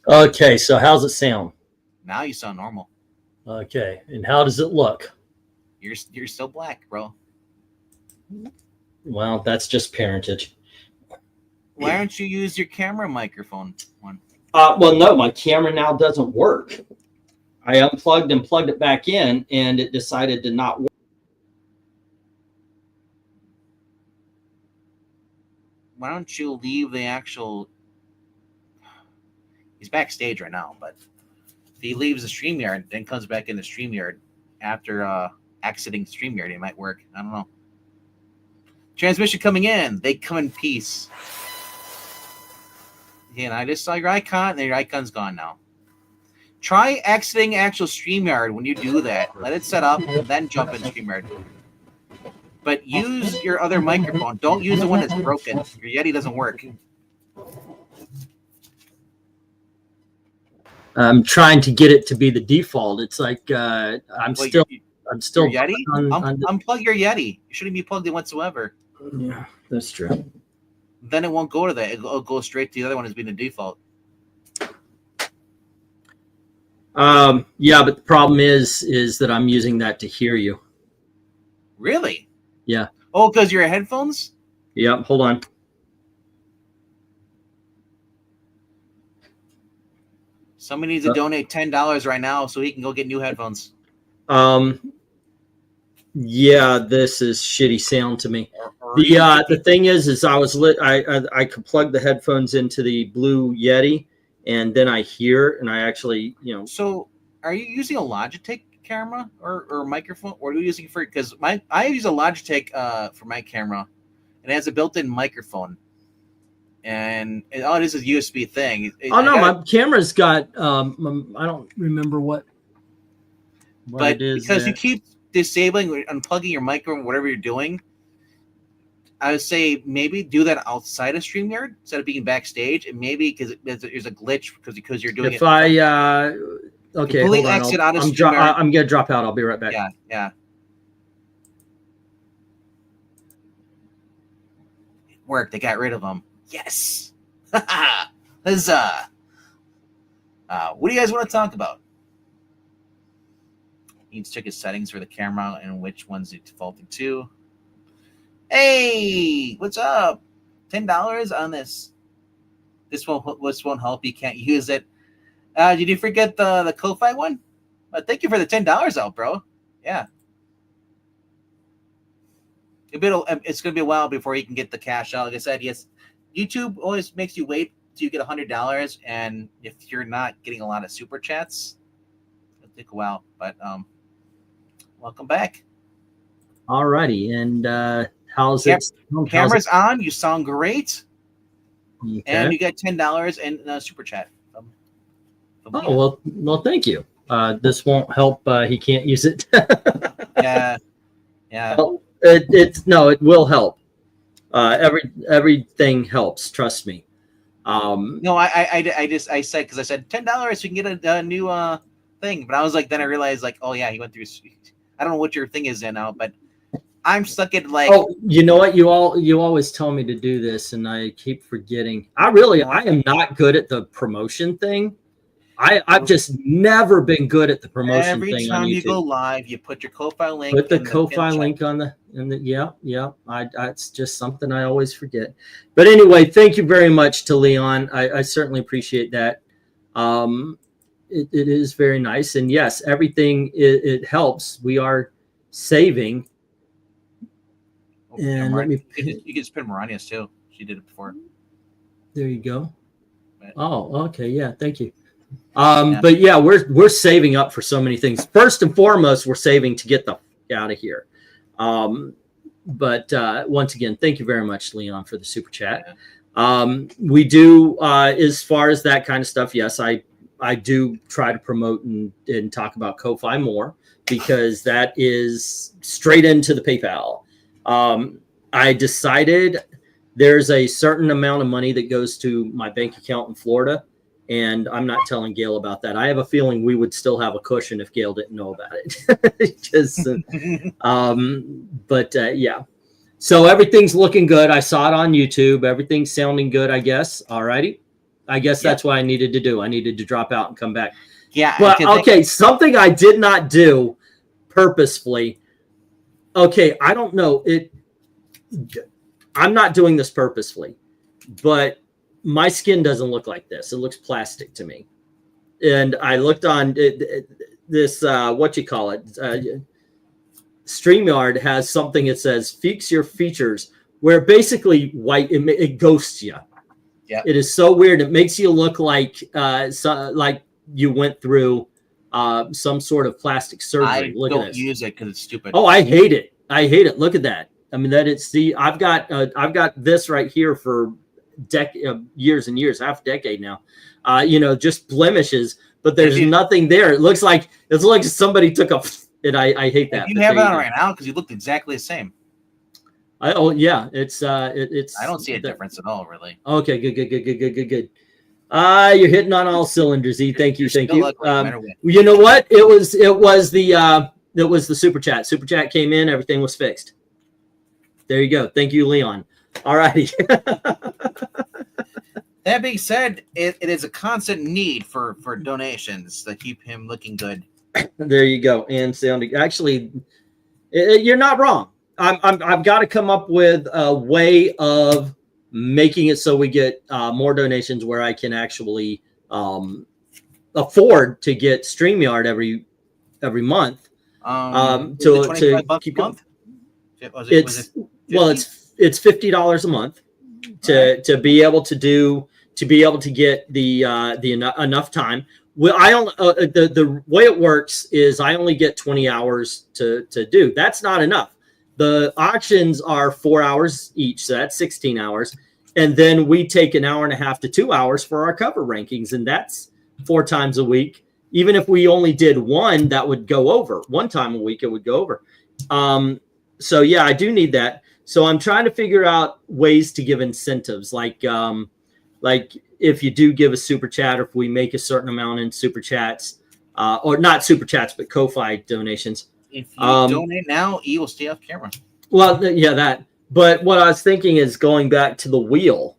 Okay, so how's it sound? Now you sound normal. Okay, and how does it look? You're still black, bro. Well, that's just parentage. Why don't you use your camera microphone one? Well, no, my camera now doesn't work. I unplugged and plugged it back in, and it decided to not work. Why don't you leave the actual... He's backstage right now, but if he leaves the StreamYard, then comes back in the StreamYard after exiting StreamYard, it might work. I don't know. Transmission coming in. They come in peace. Yeah, and I just saw your icon, and your icon's gone now. Try exiting actual StreamYard when you do that. Let it set up, and then jump in StreamYard. But use your other microphone. Don't use the one that's broken. Your Yeti doesn't work. I'm trying to get it to be the default. It's like I'm still your Yeti. Unplug your Yeti. You shouldn't be plugged in whatsoever. Yeah, that's true. Then it won't go to that. It'll go straight to the other one as being the default. Yeah, but the problem is that I'm using that to hear you. Really? Yeah. Oh, because your headphones? Yep. Hold on. Somebody needs to donate $10 right now so he can go get new headphones. Yeah, this is shitty sound to me. The thing is I could plug the headphones into the Blue Yeti, and then I hear, and I actually, So, are you using a Logitech camera or microphone, or are you using because I use a Logitech for my camera, and it has a built-in microphone, and all it is a USB thing. My camera's got I don't remember what but it is because you keep disabling or unplugging your microphone, whatever you're doing, I would say maybe do that outside of StreamYard instead of being backstage, and maybe because there's a glitch because you're doing okay, completely exit out of StreamYard. I'm gonna drop out. I'll be right back. Yeah. It worked. They got rid of them. Yes. Huzzah. What do you guys want to talk about? He needs to check his settings for the camera and which one's it defaulting to. Hey, what's up? $10 on this. This won't help. You can't use it. Did you forget the Ko-Fi one? Thank you for the $10 out, bro. Yeah. It's gonna be a while before you can get the cash out. Like I said, yes, YouTube always makes you wait till you get $100, and if you're not getting a lot of super chats, it'll take a while. But welcome back. Alrighty, and how's it? Camera's on. You sound great. Okay. And you got $10 in super chat. Oh well, thank you. This won't help. He can't use it. Yeah. Well, it will help. Everything helps. Trust me. No, I said because I said $10 you can get a new thing, but I was like, then I realized like, oh yeah, he went through. I don't know what your thing is in now, but I'm stuck at like. Oh, you know what? You always tell me to do this, and I keep forgetting. I am not good at the promotion thing. I've just never been good at the promotion thing on YouTube. Every time you go live, you put your Ko-Fi link. Put the Ko-Fi link on the yeah. It's just something I always forget. But anyway, thank you very much to Leon. I certainly appreciate that. It is very nice, and yes, everything it helps. We are saving. And let me. You can just put MARANYA's too. She did it before. There you go. Oh, okay, yeah, thank you. But yeah, we're saving up for so many things. First and foremost, we're saving to get the out of here. But once again, thank you very much, Leon, for the super chat. We do as far as that kind of stuff. Yes, I do try to promote and talk about Ko-Fi more because that is straight into the PayPal. I decided there's a certain amount of money that goes to my bank account in Florida. And I'm not telling Gail about that. I have a feeling we would still have a cushion if Gail didn't know about it. Yeah. So everything's looking good. I saw it on YouTube. Everything's sounding good, I guess. All righty. I guess that's what I needed to do. I needed to drop out and come back. Yeah. Well, okay. Something I did not do purposefully. Okay. I don't know. I'm not doing this purposefully, but my skin doesn't look like this. It looks plastic to me. And I looked on this, what you call it? StreamYard has something that says fix your features, where basically white, it ghosts you. Yeah. It is so weird. It makes you look like you went through some sort of plastic surgery. I don't use it because it's stupid. Oh, I hate it. I hate it. Look at that. I mean, I've got this right here for years and years, half a decade now. Just blemishes, but there's nothing there. It looks like somebody took and I hate that. You have it on right now because you looked exactly the same. Oh yeah, it's. I don't see a difference at all, really. Okay, good. You're hitting on all cylinders, E. Thank you. You know what? It was the super chat. Super chat came in, everything was fixed. There you go. Thank you, Leon. All righty. That being said, it is a constant need for donations to keep him looking good. There you go. And sounding, actually, you're not wrong. I've got to come up with a way of making it so we get more donations where I can actually afford to get StreamYard every month. To keep going. It's $50 a month to be able to get the enough time. Well, the way it works is I only get 20 hours to do. That's not enough. The auctions are 4 hours each, so that's 16 hours. And then we take an hour and a half to 2 hours for our cover rankings, and that's 4 times a week. Even if we only did one, that would go over. One time a week, it would go over. So yeah, I do need that. So I'm trying to figure out ways to give incentives, like if you do give a super chat, or if we make a certain amount in super chats, or not super chats, but Ko-Fi donations. If you donate now, E will stay off camera. Well, yeah, that. But what I was thinking is going back to the wheel,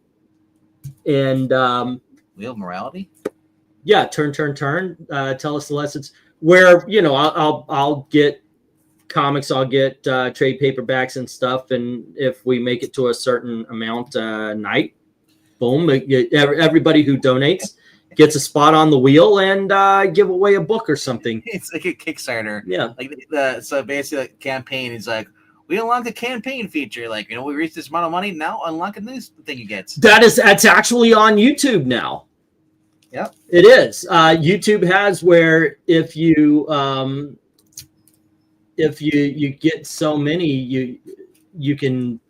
and wheel of morality. Yeah, turn. Tell us the lessons. Where I'll get comics, I'll get trade paperbacks and stuff, and if we make it to a certain amount a night, boom! Everybody who donates gets a spot on the wheel, and give away a book or something. It's like a Kickstarter. Yeah. So basically, the campaign is like, we unlocked the campaign feature. Like, we reached this amount of money. Now unlock a new thing you get. That's actually on YouTube now. Yep. It is. YouTube has where if you get so many, you can,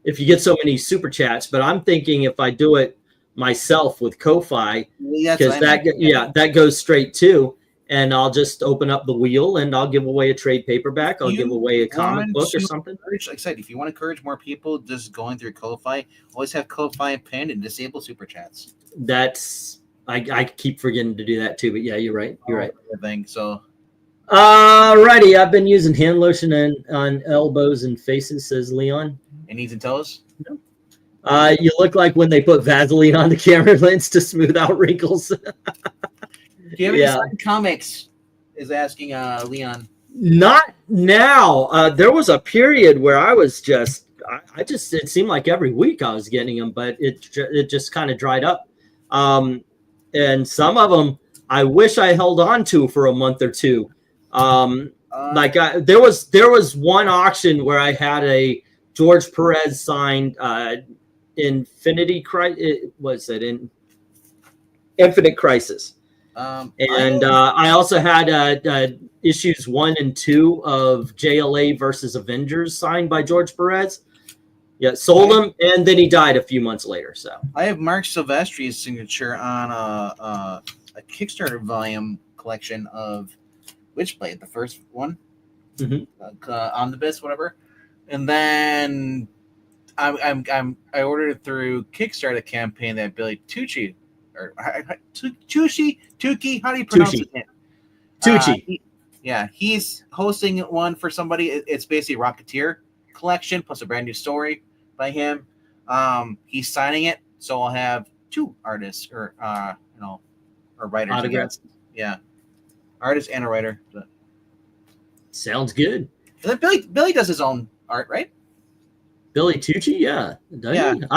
if you get so many super chats. But I'm thinking if I do it myself with Ko-Fi, because that goes straight to, and I'll just open up the wheel and I'll give away a trade paperback. I'll give away a comic book or something. Like I said, if you want to encourage more people just going through Ko-Fi, always have Ko-Fi pinned and disable super chats. I keep forgetting to do that too, but yeah, you're right. You're right. I think so. Alrighty, I've been using hand lotion on elbows and faces, says Leon. And knees and toes? No. You look like when they put Vaseline on the camera lens to smooth out wrinkles. Do you have any signed comics? Is asking Leon. Not now. There was a period where I was it seemed like every week I was getting them, but it just kind of dried up. And some of them I wish I held on to for a month or two. There was one auction where I had a George Perez signed Infinite Crisis. I also had issues 1 and 2 of JLA versus Avengers signed by George Perez. Yeah, sold him, and then he died a few months later. So I have Mark Silvestri's signature on a Kickstarter volume collection of Witchblade, the first one, Omnibus, whatever. And then I ordered it through Kickstarter campaign that Billy Tucci, or Tucci, how do you pronounce his name? Tucci. He's hosting one for somebody. It's basically Rocketeer collection plus a brand new story by him. He's signing it, so I'll have 2 artists or writers. Autographs. Yeah, artist and a writer. Sounds good. And then Billy does his own art, right? Billy Tucci, yeah. I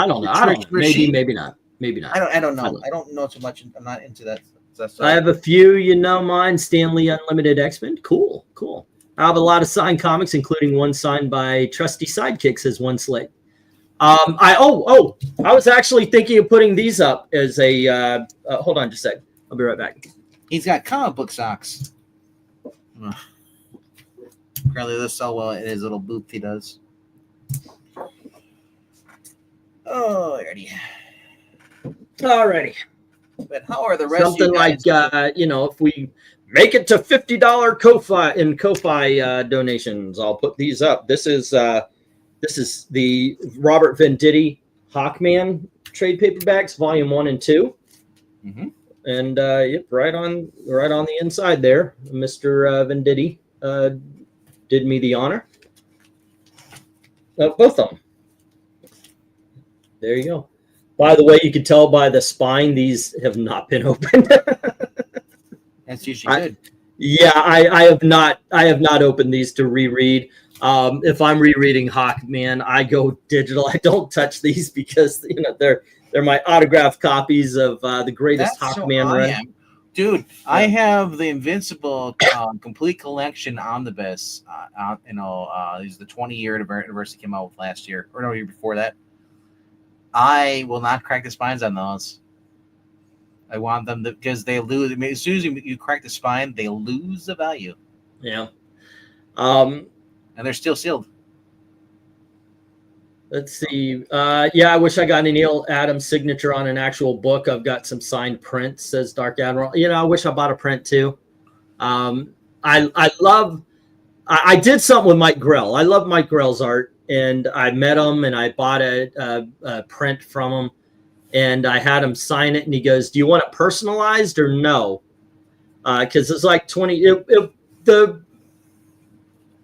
don't know. Maybe not. I don't know. I don't know too much. I'm not into that stuff. I have a few, mine. Stanley Unlimited X-Men. Cool. I have a lot of signed comics, including one signed by Trusty Sidekick, says One Slate. I was actually thinking of putting these up as a hold on just a sec. I'll be right back. He's got comic book socks. Apparently this sell well in his little booth he does. Alrighty. But how are the rest Something of you guys? Like if we make it to $50 Ko-Fi donations, I'll put these up. This is This is the Robert Venditti Hawkman trade paperbacks, volume 1 and 2. Mm-hmm. And yep, right on the inside there, Mr. Venditti did me the honor. Both of them. There you go. By the way, you can tell by the spine, these have not been opened. That's usually good. Yeah, I have not opened these to reread. If I'm rereading Hawkman, I go digital. I don't touch these because they're my autographed copies of the greatest Hawkman run. Dude, I have the Invincible complete collection omnibus. These the 20-year anniversary came out last year, or no, year before that. I will not crack the spines on those. I want them because they lose. I mean, as soon as you crack the spine, they lose the value. Yeah. And they're still sealed. Let's see. Yeah, I wish I got a Neil Adams signature on an actual book. I've got some signed prints, says Dark Admiral. I wish I bought a print too. I did something with Mike Grell. I love Mike Grell's art, and I met him and I bought a print from him, and I had him sign it, and he goes, "Do you want it personalized or no?" Because it's like 20.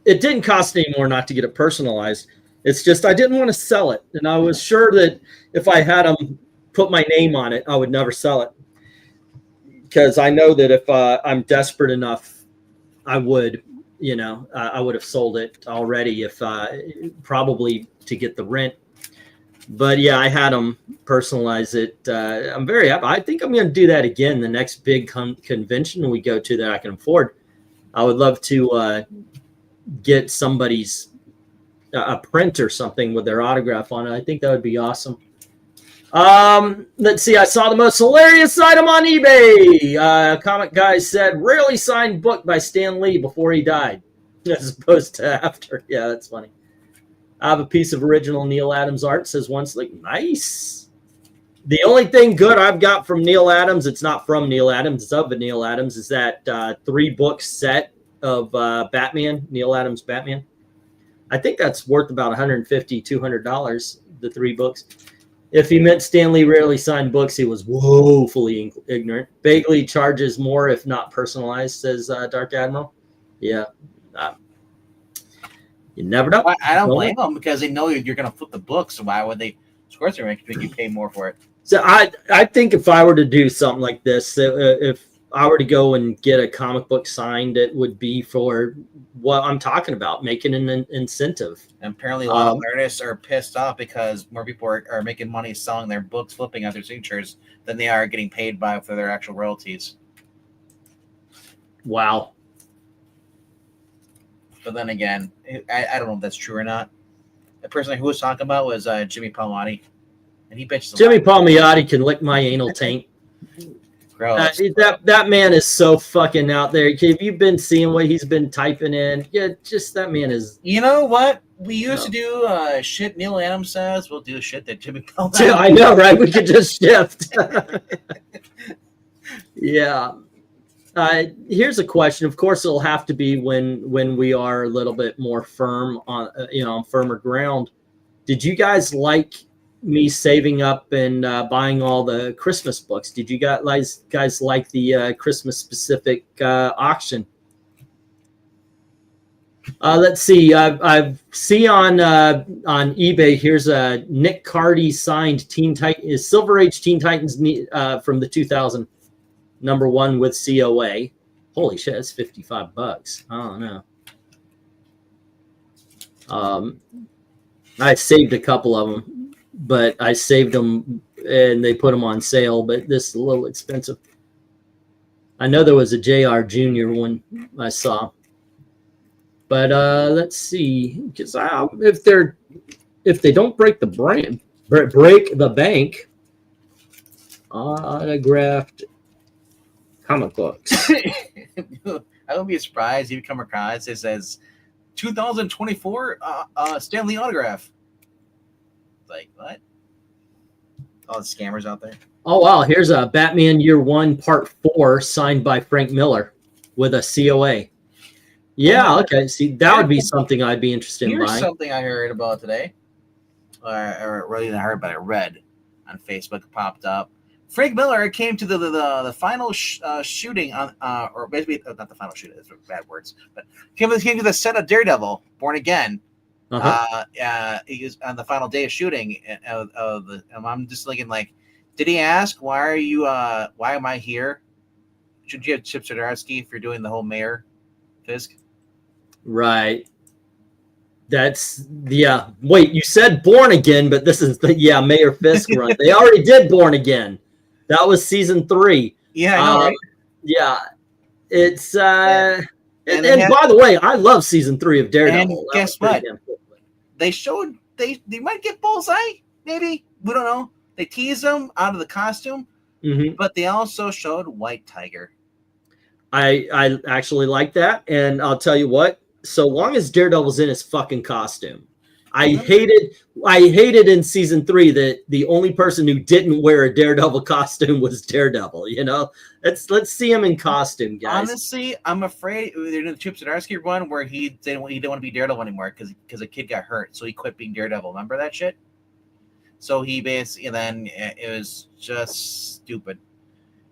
It didn't cost any more not to get it personalized. It's just I didn't want to sell it, and I was sure that if I had them put my name on it, I would never sell it, because I know that if I'm desperate enough, I would, I would have sold it already if probably to get the rent. But yeah, I had them personalize it. I'm very happy. I think I'm going to do that again the next big convention we go to that I can afford. I would love to get somebody's a print or something with their autograph on it. I think that would be awesome. Let's see. I saw the most hilarious item on eBay. Comic guy said, "Rarely signed book by Stan Lee before he died," as opposed to after. Yeah, that's funny. I have a piece of original Neil Adams art, says Once Like. Nice. The only thing good I've got from Neil Adams, it's not from Neil Adams, it's of Neil Adams, is that 3-book set of Batman, Neil Adams Batman. I think that's worth about $150, $200, the 3 books. If he meant Stanley rarely signed books, he was woefully ignorant. Bagley charges more if not personalized, says Dark Admiral. Yeah. You never know. I don't blame them, because they know you're going to flip the book, so why would they? Of course they're making you pay more for it. So I think if I were to do something like this, if I were to go and get a comic book signed, it would be for what I'm talking about, making an incentive. And apparently a lot of artists are pissed off because more people are making money selling their books, flipping out their signatures, than they are getting paid for their actual royalties. Wow. But then again, I don't know if that's true or not. The person who was talking about was Jimmy Palmiotti. And he bitches. Jimmy Palmiotti can lick my anal taint. That man is so fucking out there. Have you been seeing what he's been typing in? Yeah, just that man is. You know what? We used to do shit Neil Adams says. We'll do shit that Jimmy Palmiotti. I know, right? We could just shift. Yeah. Here's a question. Of course, it'll have to be when we are a little bit more firm on, on firmer ground. Did you guys like me saving up and buying all the Christmas books? Did you guys like the Christmas specific auction? Let's see. I see on eBay. Here's a Nick Cardy signed Teen Titan, is Silver Age Teen Titans from the 2000 #1 with COA. Holy shit, that's $55. I don't know. I saved a couple of them, but I saved them and they put them on sale. But this is a little expensive. I know there was a JR Jr. one I saw. But let's see, because if they don't break the bank, autographed comic books. I would be surprised if you come across it says 2024 Stanley autograph. Like what? All the scammers out there. Oh wow, here's a Batman Year 1 Part 4 signed by Frank Miller with a COA. Yeah, okay. See, that would be something I'd be interested in Here's buying. something I heard about today, or really not heard, but I read on Facebook. Popped up. Frank Miller came to the final shooting on, or basically not the final shooting. That's bad words, but came to the set of Daredevil, Born Again. He was on the final day of shooting of the. I'm just thinking, like, did he ask, why am I here? Should you have Chip Zdarsky if you're doing the whole Mayor Fisk? Right. That's wait, you said Born Again, but this is the Mayor Fisk run. They already did Born Again. That was season 3. Yeah, I know, right? Yeah. It's and by the way, I love season 3 of Daredevil. And guess what? They showed they might get Bullseye, maybe. We don't know. They teased him out of the costume, but they also showed White Tiger. I actually like that, and I'll tell you what. So long as Daredevil's in his fucking costume, I hated in season 3 that the only person who didn't wear a Daredevil costume was Daredevil. You know, let's see him in costume, guys. Honestly, I'm afraid they're doing the Chip Zdarsky run where he didn't want to be Daredevil anymore because a kid got hurt, so he quit being Daredevil. Remember that shit? So he basically, and then it was just stupid.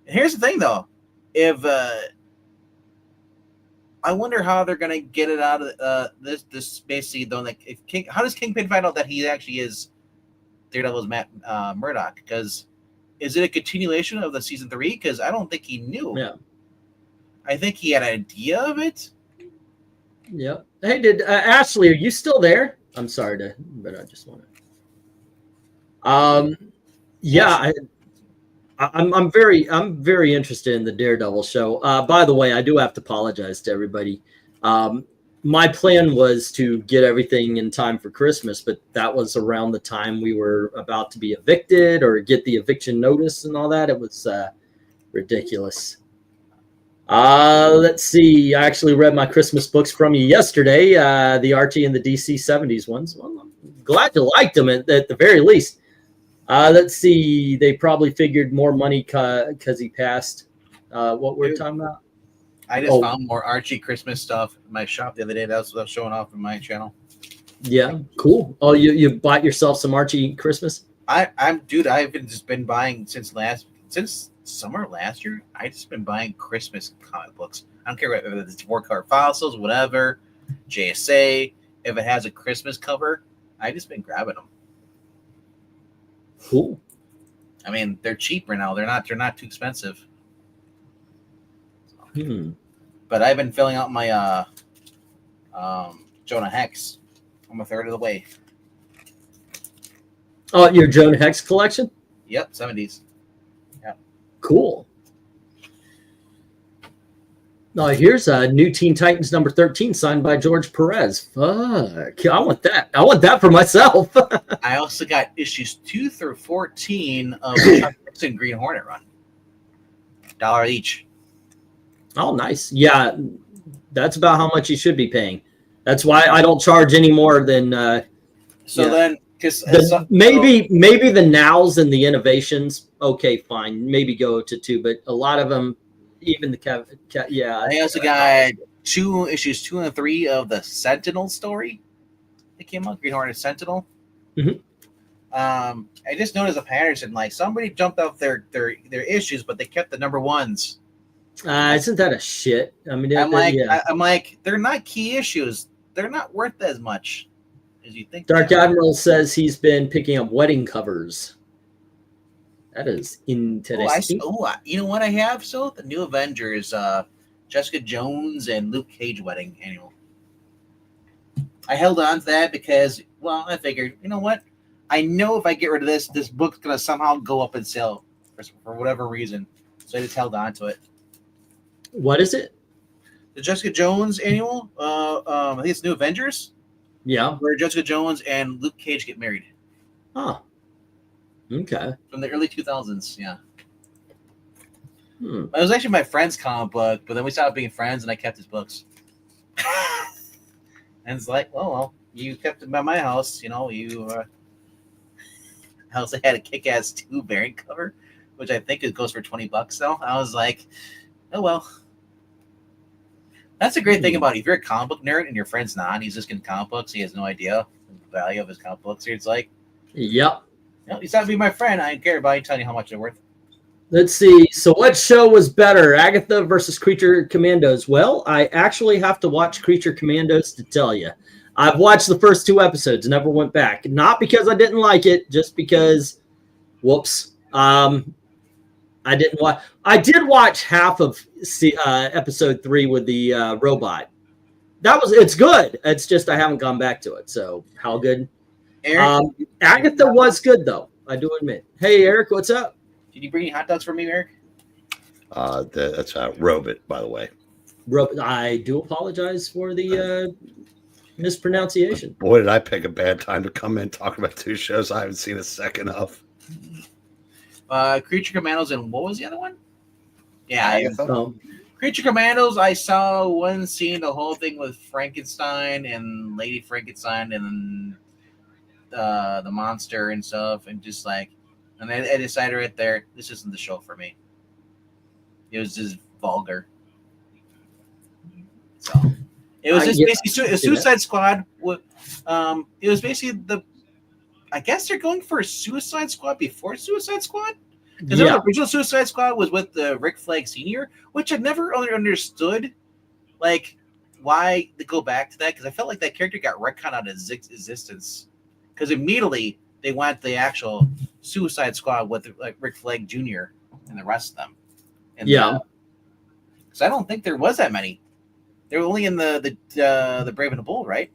And here's the thing, though, if I wonder how they're gonna get it out of this basically though. Like, how does Kingpin find out that he actually is Daredevil's Matt Murdock? Because is it a continuation of the season 3? Because I don't think he knew. Yeah, I think he had an idea of it. Yeah. Hey, did Ashley? Are you still there? I'm sorry but I just want to. Yeah. I'm very interested in the Daredevil show. By the way, I do have to apologize to everybody. My plan was to get everything in time for Christmas, but that was around the time we were about to be evicted or get the eviction notice and all that. It was ridiculous. Let's see. I actually read my Christmas books from you yesterday, the Archie and the DC 70s ones. Well, I'm glad you liked them at the very least. Let's see. They probably figured more money because he passed. What we're talking about? I just found more Archie Christmas stuff in my shop the other day. That was showing off in my channel. Yeah, cool. Oh, you bought yourself some Archie Christmas? I've just been buying since summer last year. I just been buying Christmas comic books. I don't care whether it's 4-card fossils, whatever, JSA. If it has a Christmas cover, I just been grabbing them. Cool. I mean, they're cheaper now. They're not too expensive. But I've been filling out my Jonah Hex. I'm a third of the way. Oh, your Jonah Hex collection? Yep, 70s. Yeah. Cool. Now here's New Teen Titans number 13 signed by George Perez. Fuck. I want that. I want that for myself. I also got issues 2 through 14 of the Chuck Dixon Green Hornet run. $1 each. Oh, nice. Yeah, that's about how much you should be paying. That's why I don't charge any more than maybe the nows and the innovations. Okay, fine. Maybe go to 2, but a lot of them, even the I also got issues 2 and 3 of the Sentinel story. They came out, Green Hornet Sentinel. I just noticed a pattern. Like, somebody jumped off their issues, but they kept the number 1s. Isn't that a shit? I mean, I'm like, they're not key issues. They're not worth as much as you think. Dark Admiral says he's been picking up wedding covers. That is interesting. You know what I have? So the New Avengers, Jessica Jones and Luke Cage wedding annual. I held on to that because, well, I figured, you know what? I know if I get rid of this book's gonna somehow go up in sale for whatever reason. So I just held on to it. What is it? The Jessica Jones annual. I think it's New Avengers. Yeah. Where Jessica Jones and Luke Cage get married. Oh. Okay. From the early 2000s, yeah. It was actually my friend's comic book, but then we stopped being friends, and I kept his books. And it's like, well, you kept it by my house, you know. I also had a Kick-Ass 2 variant cover, which I think it goes for $20 though. I was like, oh well. That's a great thing about it. If you're a comic book nerd and your friend's not, and he's just getting comic books, he has no idea the value of his comic books. It's like, yep. No, he's not be my friend. I don't care about you telling you how much they're worth. Let's see. So what show was better, Agatha versus Creature Commandos? Well, I actually have to watch Creature Commandos to tell you. I've watched the first 2 episodes, never went back. Not because I didn't like it, just because, whoops. I didn't watch. I did watch half of episode 3 with the robot. It's good. It's just I haven't gone back to it. So how good? Eric, Agatha was good though. I do admit. Hey Eric, what's up? did you bring any hot dogs for me, Eric? That's Robot, by the way. I do apologize for the mispronunciation. Boy, did I pick a bad time to come in and talk about 2 shows I haven't seen a second of. Creature Commandos, and what was the other one? Yeah, Creature Commandos. I saw one scene, the whole thing with Frankenstein and Lady Frankenstein and the monster and stuff, and just like, and I decided right there, this isn't the show for me. It was just vulgar. So it was just basically a Suicide Squad. It was basically I guess they're going for a Suicide Squad before Suicide Squad. Because the original Suicide Squad was with the Rick Flag Sr., which I never really understood, like, why they go back to that. Because I felt like that character got retconned out of existence. Because immediately they went the actual Suicide Squad with like Rick Flag Jr. and the rest of them. And so I don't think there was that many. They were only in the Brave and the Bold, right?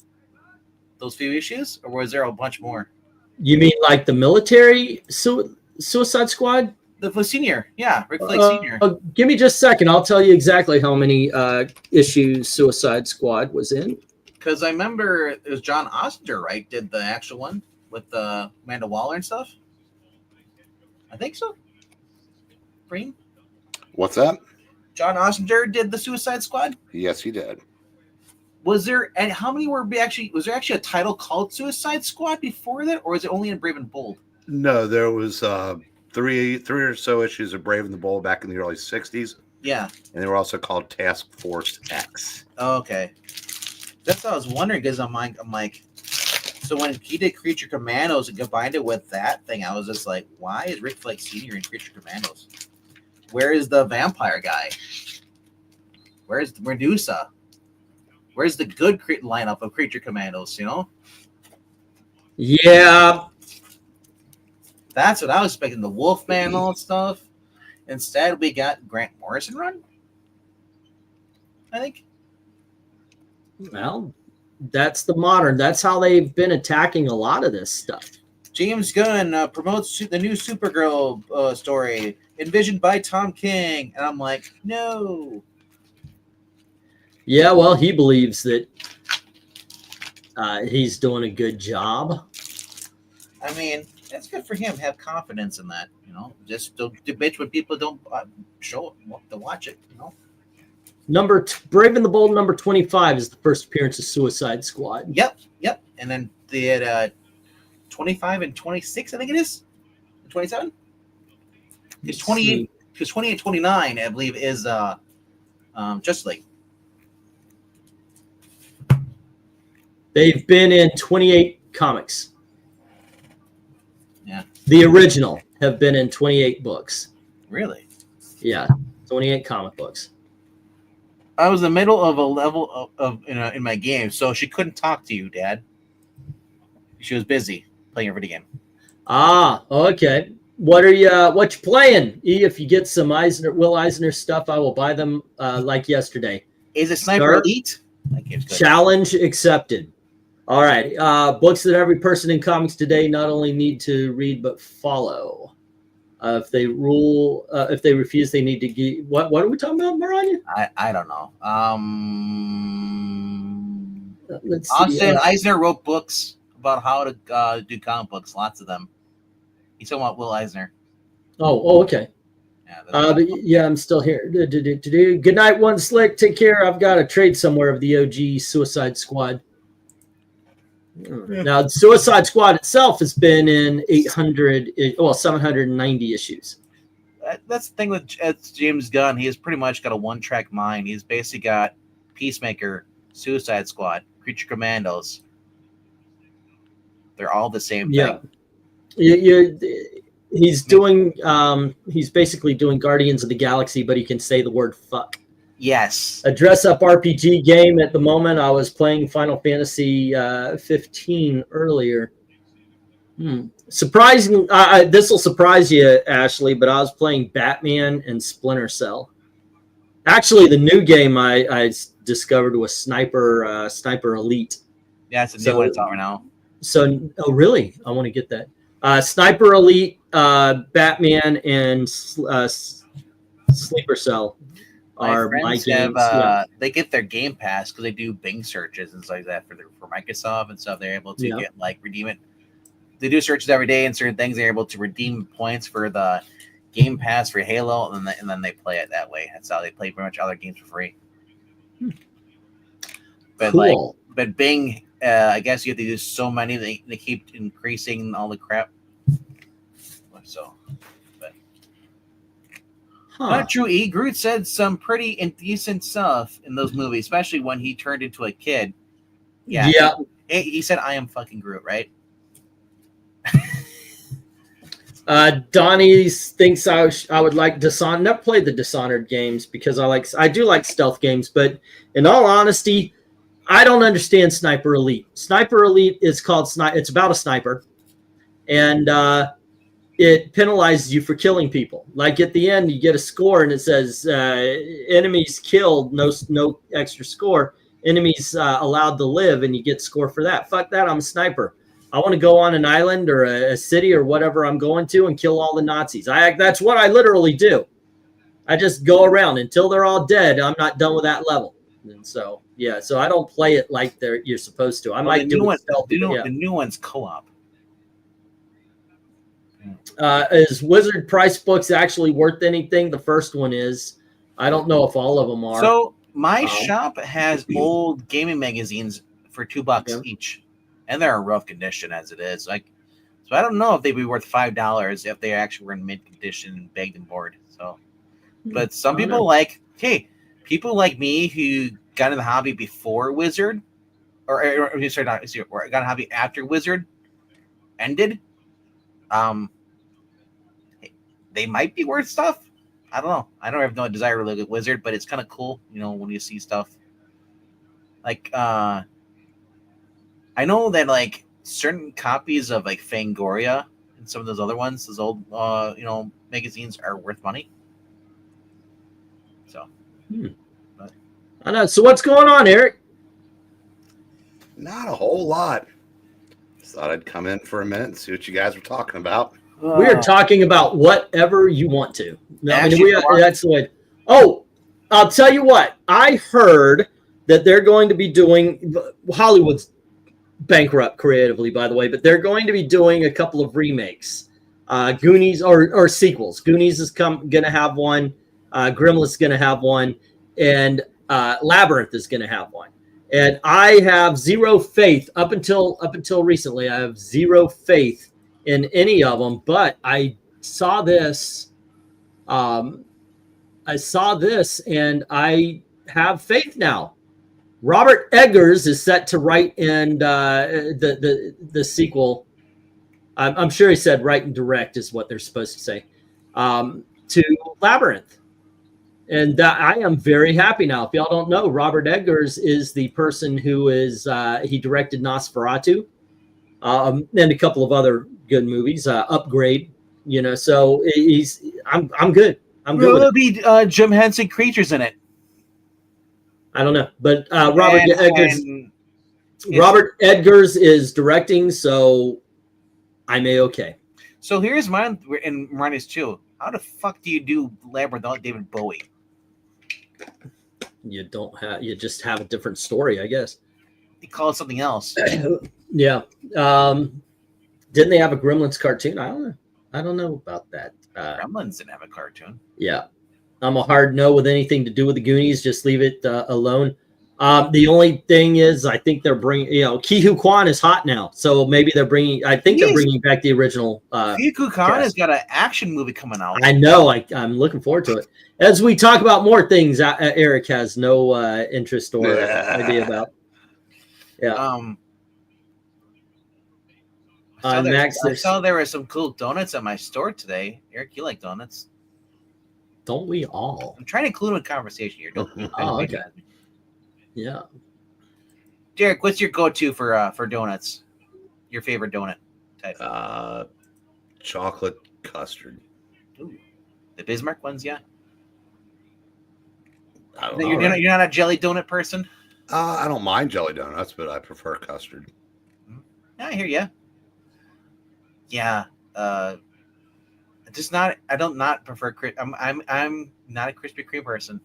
Those few issues, or was there a bunch more? You mean like the military Suicide Squad? The senior, yeah, Rick Flag Senior. Give me just a second. I'll tell you exactly how many issues Suicide Squad was in. Because I remember it was John Ostrander, right? Did the actual one with Amanda Waller and stuff? I think so. Breen? What's that? John Ostrander did the Suicide Squad? Yes, he did. Was there, and how many was there actually a title called Suicide Squad before that, or was it only in Brave and Bold? No, there was three or so issues of Brave and the Bold back in the early 60s. Yeah. And they were also called Task Force X. Oh, okay. That's what I was wondering, because I'm like, so when he did Creature Commandos and combined it with that thing, I was just like, why is Rick Flag Sr. in Creature Commandos? Where is the vampire guy? Where's Medusa? Where's the good lineup of Creature Commandos, you know? Yeah. That's what I was expecting, the Wolfman and all that stuff. Instead, we got Grant Morrison run, I think. Well, that's the modern. That's how they've been attacking a lot of this stuff. James Gunn promotes the new Supergirl story, envisioned by Tom King. And I'm like, no. Yeah, well, he believes that he's doing a good job. I mean, that's good for him. Have confidence in that, you know. Just don't bitch when people don't show it to watch it, you know. Brave and the Bold number 25 is the first appearance of Suicide Squad. Yep. And then they had 25 and 26, I think it is. 27? Because 28, 29, I believe, is Justice League. They've been in 28 comics. Yeah. The original have been in 28 books. Really? Yeah, 28 comic books. I was in the middle of a level in my game, so she couldn't talk to you, Dad. She was busy playing her video game. Ah, okay. What you playing? If you get some Will Eisner stuff, I will buy them like yesterday. Is it Sniper Elite? Challenge accepted. All right. Books that every person in comics today not only need to read but follow. If they refuse, they need to give. What are we talking about, Maranya? I don't know. Let's see. Austin Eisner wrote books about how to do comic books. Lots of them. He's talking about Will Eisner. Oh, okay. Yeah, I'm still here. Good night, One Slick. Take care. I've got a trade somewhere of the OG Suicide Squad. Now, Suicide Squad itself has been in 790 issues. That's the thing with James Gunn. He has pretty much got a one-track mind. He's basically got Peacemaker, Suicide Squad, Creature Commandos. They're all the same thing. He's doing. He's basically doing Guardians of the Galaxy, but he can say the word "fuck." Yes. A dress-up RPG game at the moment. I was playing Final Fantasy 15 earlier. Surprising. This will surprise you, Ashley, but I was playing Batman and Splinter Cell. Actually, the new game I discovered was Sniper Elite. Yeah, it's a new one. It's out right now. So, oh really? I want to get that. Sniper Elite, Batman, and Sleeper Cell are my games. They get their Game Pass because they do Bing searches and stuff like that for Microsoft and stuff. They're able to get redeem it. They do searches every day and certain things. They're able to redeem points for the Game Pass for Halo, and then they play it that way. That's how they play pretty much other games for free. But cool. But Bing, I guess you have to do so many. They keep increasing all the crap. So, but not true. Groot said some pretty indecent stuff in those movies, especially when he turned into a kid. Yeah. He said, "I am fucking Groot," right? Donnie thinks I would like Dishonored. Never played the Dishonored games because I do like stealth games, but in all honesty, I don't understand Sniper Elite. Sniper Elite is called it's about a sniper, and it penalizes you for killing people. Like at the end, you get a score and it says enemies killed, no extra score. Enemies allowed to live, and you get score for that. Fuck that! I'm a sniper. I want to go on an island or a city or whatever I'm going to and kill all the Nazis. That's what I literally do. I just go around until they're all dead. I'm not done with that level. And so, so I don't play it like you're supposed to. I might do it stealth. The new one's co-op. Is Wizard Price books actually worth anything? The first one is. I don't know if all of them are. So my shop has old gaming magazines for $2 each. And they're in rough condition as it is. So I don't know if they'd be worth $5 if they actually were in mint condition, bagged and board. So, but some people people like me who got in the hobby before Wizard, or got in the hobby after Wizard ended. They might be worth stuff. I don't know. I don't have no desire to look at Wizard, but it's kind of cool, when you see stuff like. I know that certain copies of Fangoria and some of those other ones, those old magazines are worth money. So I know. So what's going on, Eric? Not a whole lot. Just thought I'd come in for a minute and see what you guys were talking about. We are talking about whatever you want to. No, that's the way. Oh, I'll tell you what. I heard that they're going to be doing Hollywood's bankrupt creatively, by the way, but they're going to be doing a couple of remakes, Goonies or sequels. Goonies is going to have one, Gremlins is going to have one, and Labyrinth is going to have one. And I have zero faith up until recently. I have zero faith in any of them, but I saw this. And I have faith now. Robert Eggers is set to write in the sequel. I'm sure he said write and direct is what they're supposed to say, to Labyrinth. And I am very happy now. If y'all don't know, Robert Eggers is the person who he directed Nosferatu and a couple of other good movies, Upgrade, so I'm good. I'm good. Will be Jim Henson creatures in it? I don't know, but Robert Eggers is directing, so I'm a-okay. So here's mine and Maranya's too. How the fuck do you do Labyrinth without David Bowie? You just have a different story, I guess. They call it something else. Yeah. Didn't they have a Gremlins cartoon? I don't know about that. Gremlins didn't have a cartoon. Yeah. I'm a hard no with anything to do with the Goonies. Just leave it alone. The only thing is, I think they're bringing, Ke Huy Quan is hot now, so maybe they're bringing. I think they're bringing back the original. Ke Huy Quan has got an action movie coming out. I know. I'm looking forward to it. As we talk about more things, Eric has no interest or idea about. Yeah. I saw there were some cool donuts at my store today. Eric, you like donuts? Don't we all? I'm trying to include in conversation here. Oh, okay. Yeah. Derek, what's your go-to for donuts? Your favorite donut type? Chocolate custard. Ooh, the Bismarck ones, yeah. You're not a jelly donut person? I don't mind jelly donuts, but I prefer custard. Yeah, I hear you. Yeah. I don't not prefer. I'm not a Krispy Kreme person.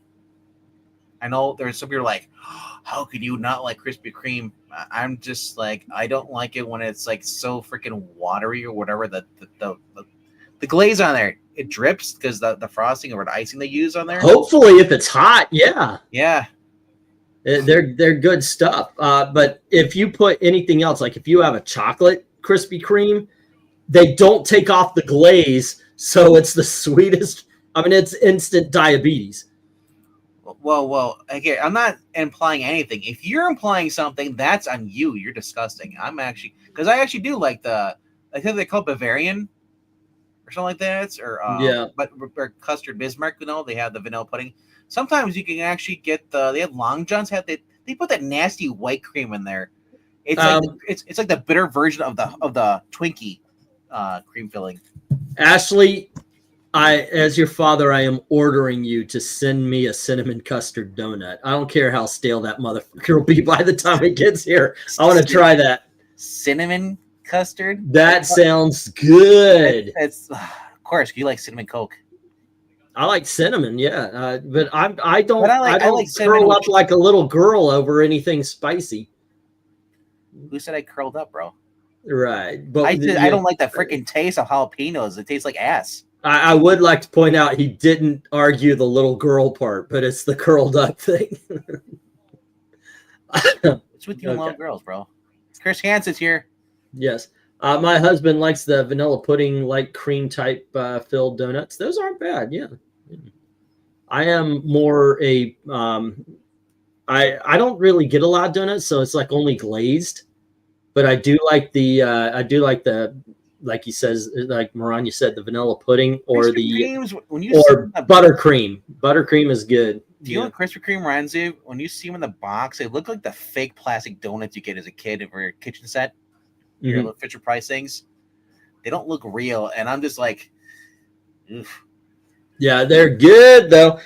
I know there's some people like, oh, how could you not like Krispy Kreme? I'm just like, I don't like it when it's like so freaking watery or whatever. The glaze on there, it drips because the frosting or the icing they use on there. Hopefully, if it's hot, yeah. They're good stuff. But if you put anything else, like if you have a chocolate Krispy Kreme, they don't take off the glaze, so it's the sweetest. I mean, it's instant diabetes. Well, again, I'm not implying anything. If you're implying something, that's on you. You're disgusting. I'm actually, because I actually do like I think they call it Bavarian or something like that, or custard Bismarck. They have the vanilla pudding. Sometimes you can actually get they have Long Johns. They put that nasty white cream in there. It's like it's like the bitter version of the Twinkie cream filling. Ashley, as your father, I am ordering you to send me a cinnamon custard donut. I don't care how stale that motherfucker will be by the time it gets here. I want to try that. Cinnamon custard? That sounds good. It's of course, you like cinnamon Coke. I like cinnamon, yeah. But I don't like curl up like a little girl over anything spicy. Who said I curled up, bro? Right. But I don't like the freaking taste of jalapenos. It tastes like ass. I would like to point out he didn't argue the little girl part, but it's the curled up thing. It's with you and little girls, bro. Chris Hansen's here. Yes. My husband likes the vanilla pudding, like cream type filled donuts. Those aren't bad. Yeah. I am more I don't really get a lot of donuts, so it's like only glazed. But I do like like he says, like MARANYA said, the vanilla pudding or buttercream. Buttercream is good. Do you know what Krispy Kreme reminds you? When you see them in the box, they look like the fake plastic donuts you get as a kid for your kitchen set. Your little Fisher Price things. They don't look real, and I'm just like, oof. Yeah, they're good though.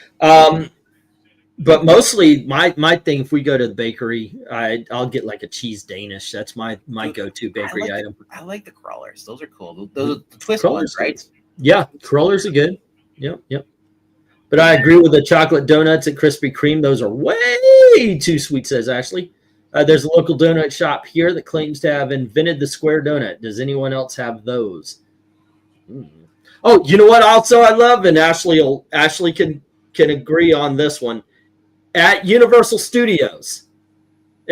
But mostly my thing, if we go to the bakery, I'll get like a cheese Danish. That's my go-to bakery item. I like the crawlers. Those are cool. Those are the twist ones, right? Yeah, crawlers are good. Yep. But I agree with the chocolate donuts at Krispy Kreme. Those are way too sweet, says Ashley. There's a local donut shop here that claims to have invented the square donut. Does anyone else have those? Oh, you know what also I love? And Ashley can agree on this one. At Universal Studios.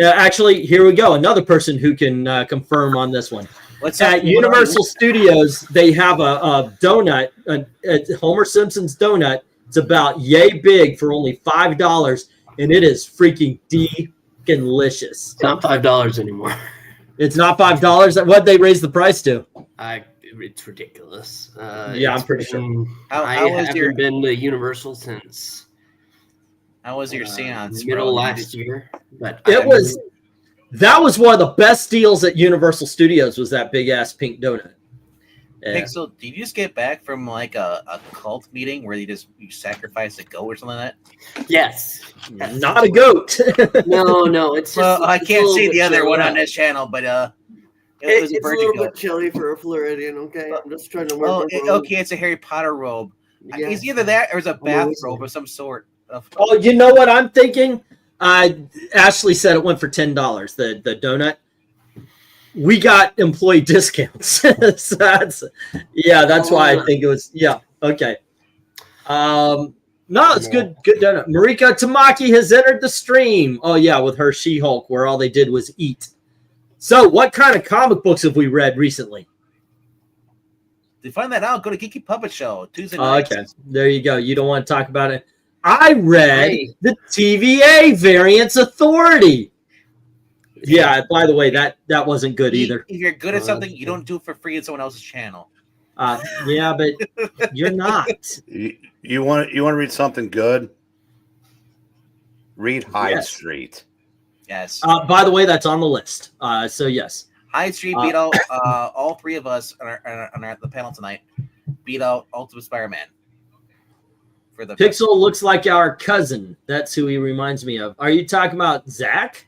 Actually, here we go. Another person who can confirm on this one. At Universal Studios, they have a donut, a Homer Simpson's donut. It's about yay big for only $5, and it is freaking delicious. It's not $5 anymore. It's not $5? What'd they raise the price to? It's ridiculous. Yeah, I'm pretty sure. I haven't been to Universal since... How was your seance? Middle last year. But that was one of the best deals at Universal Studios, was that big ass pink donut. Yeah. Pixel, did you just get back from like a cult meeting where you sacrificed a goat or something like that? Yes. Not a goat. No, it's just I can't see the other one on this channel, but it's a little bit chilly for a Floridian, okay? I'm just trying to work okay, it's a Harry Potter robe. Yeah. It's either that or it's a bathrobe of some sort. Oh, you know what I'm thinking? Ashley said it went for $10. The donut. We got employee discounts. So that's why I think it was. Yeah. Okay. No, it's good. Good done. Marika Tamaki has entered the stream. Oh yeah, with her She-Hulk, where all they did was eat. So, what kind of comic books have we read recently? To find that out, go to Geeky Puppet Show Tuesday night. Okay, there you go. You don't want to talk about it. I read the TVA Variance Authority. Yeah. By the way, that wasn't good either. If you're good at something, you don't do it for free on someone else's channel. Yeah, but you're not. You want to read something good? Read Hyde Street. Yes. By the way, that's on the list. So yes. Hyde Street beat out all three of us on the panel tonight. Beat out Ultimate Spider-Man. For the Pixel looks like our cousin. That's who he reminds me of. Are you talking about Zach?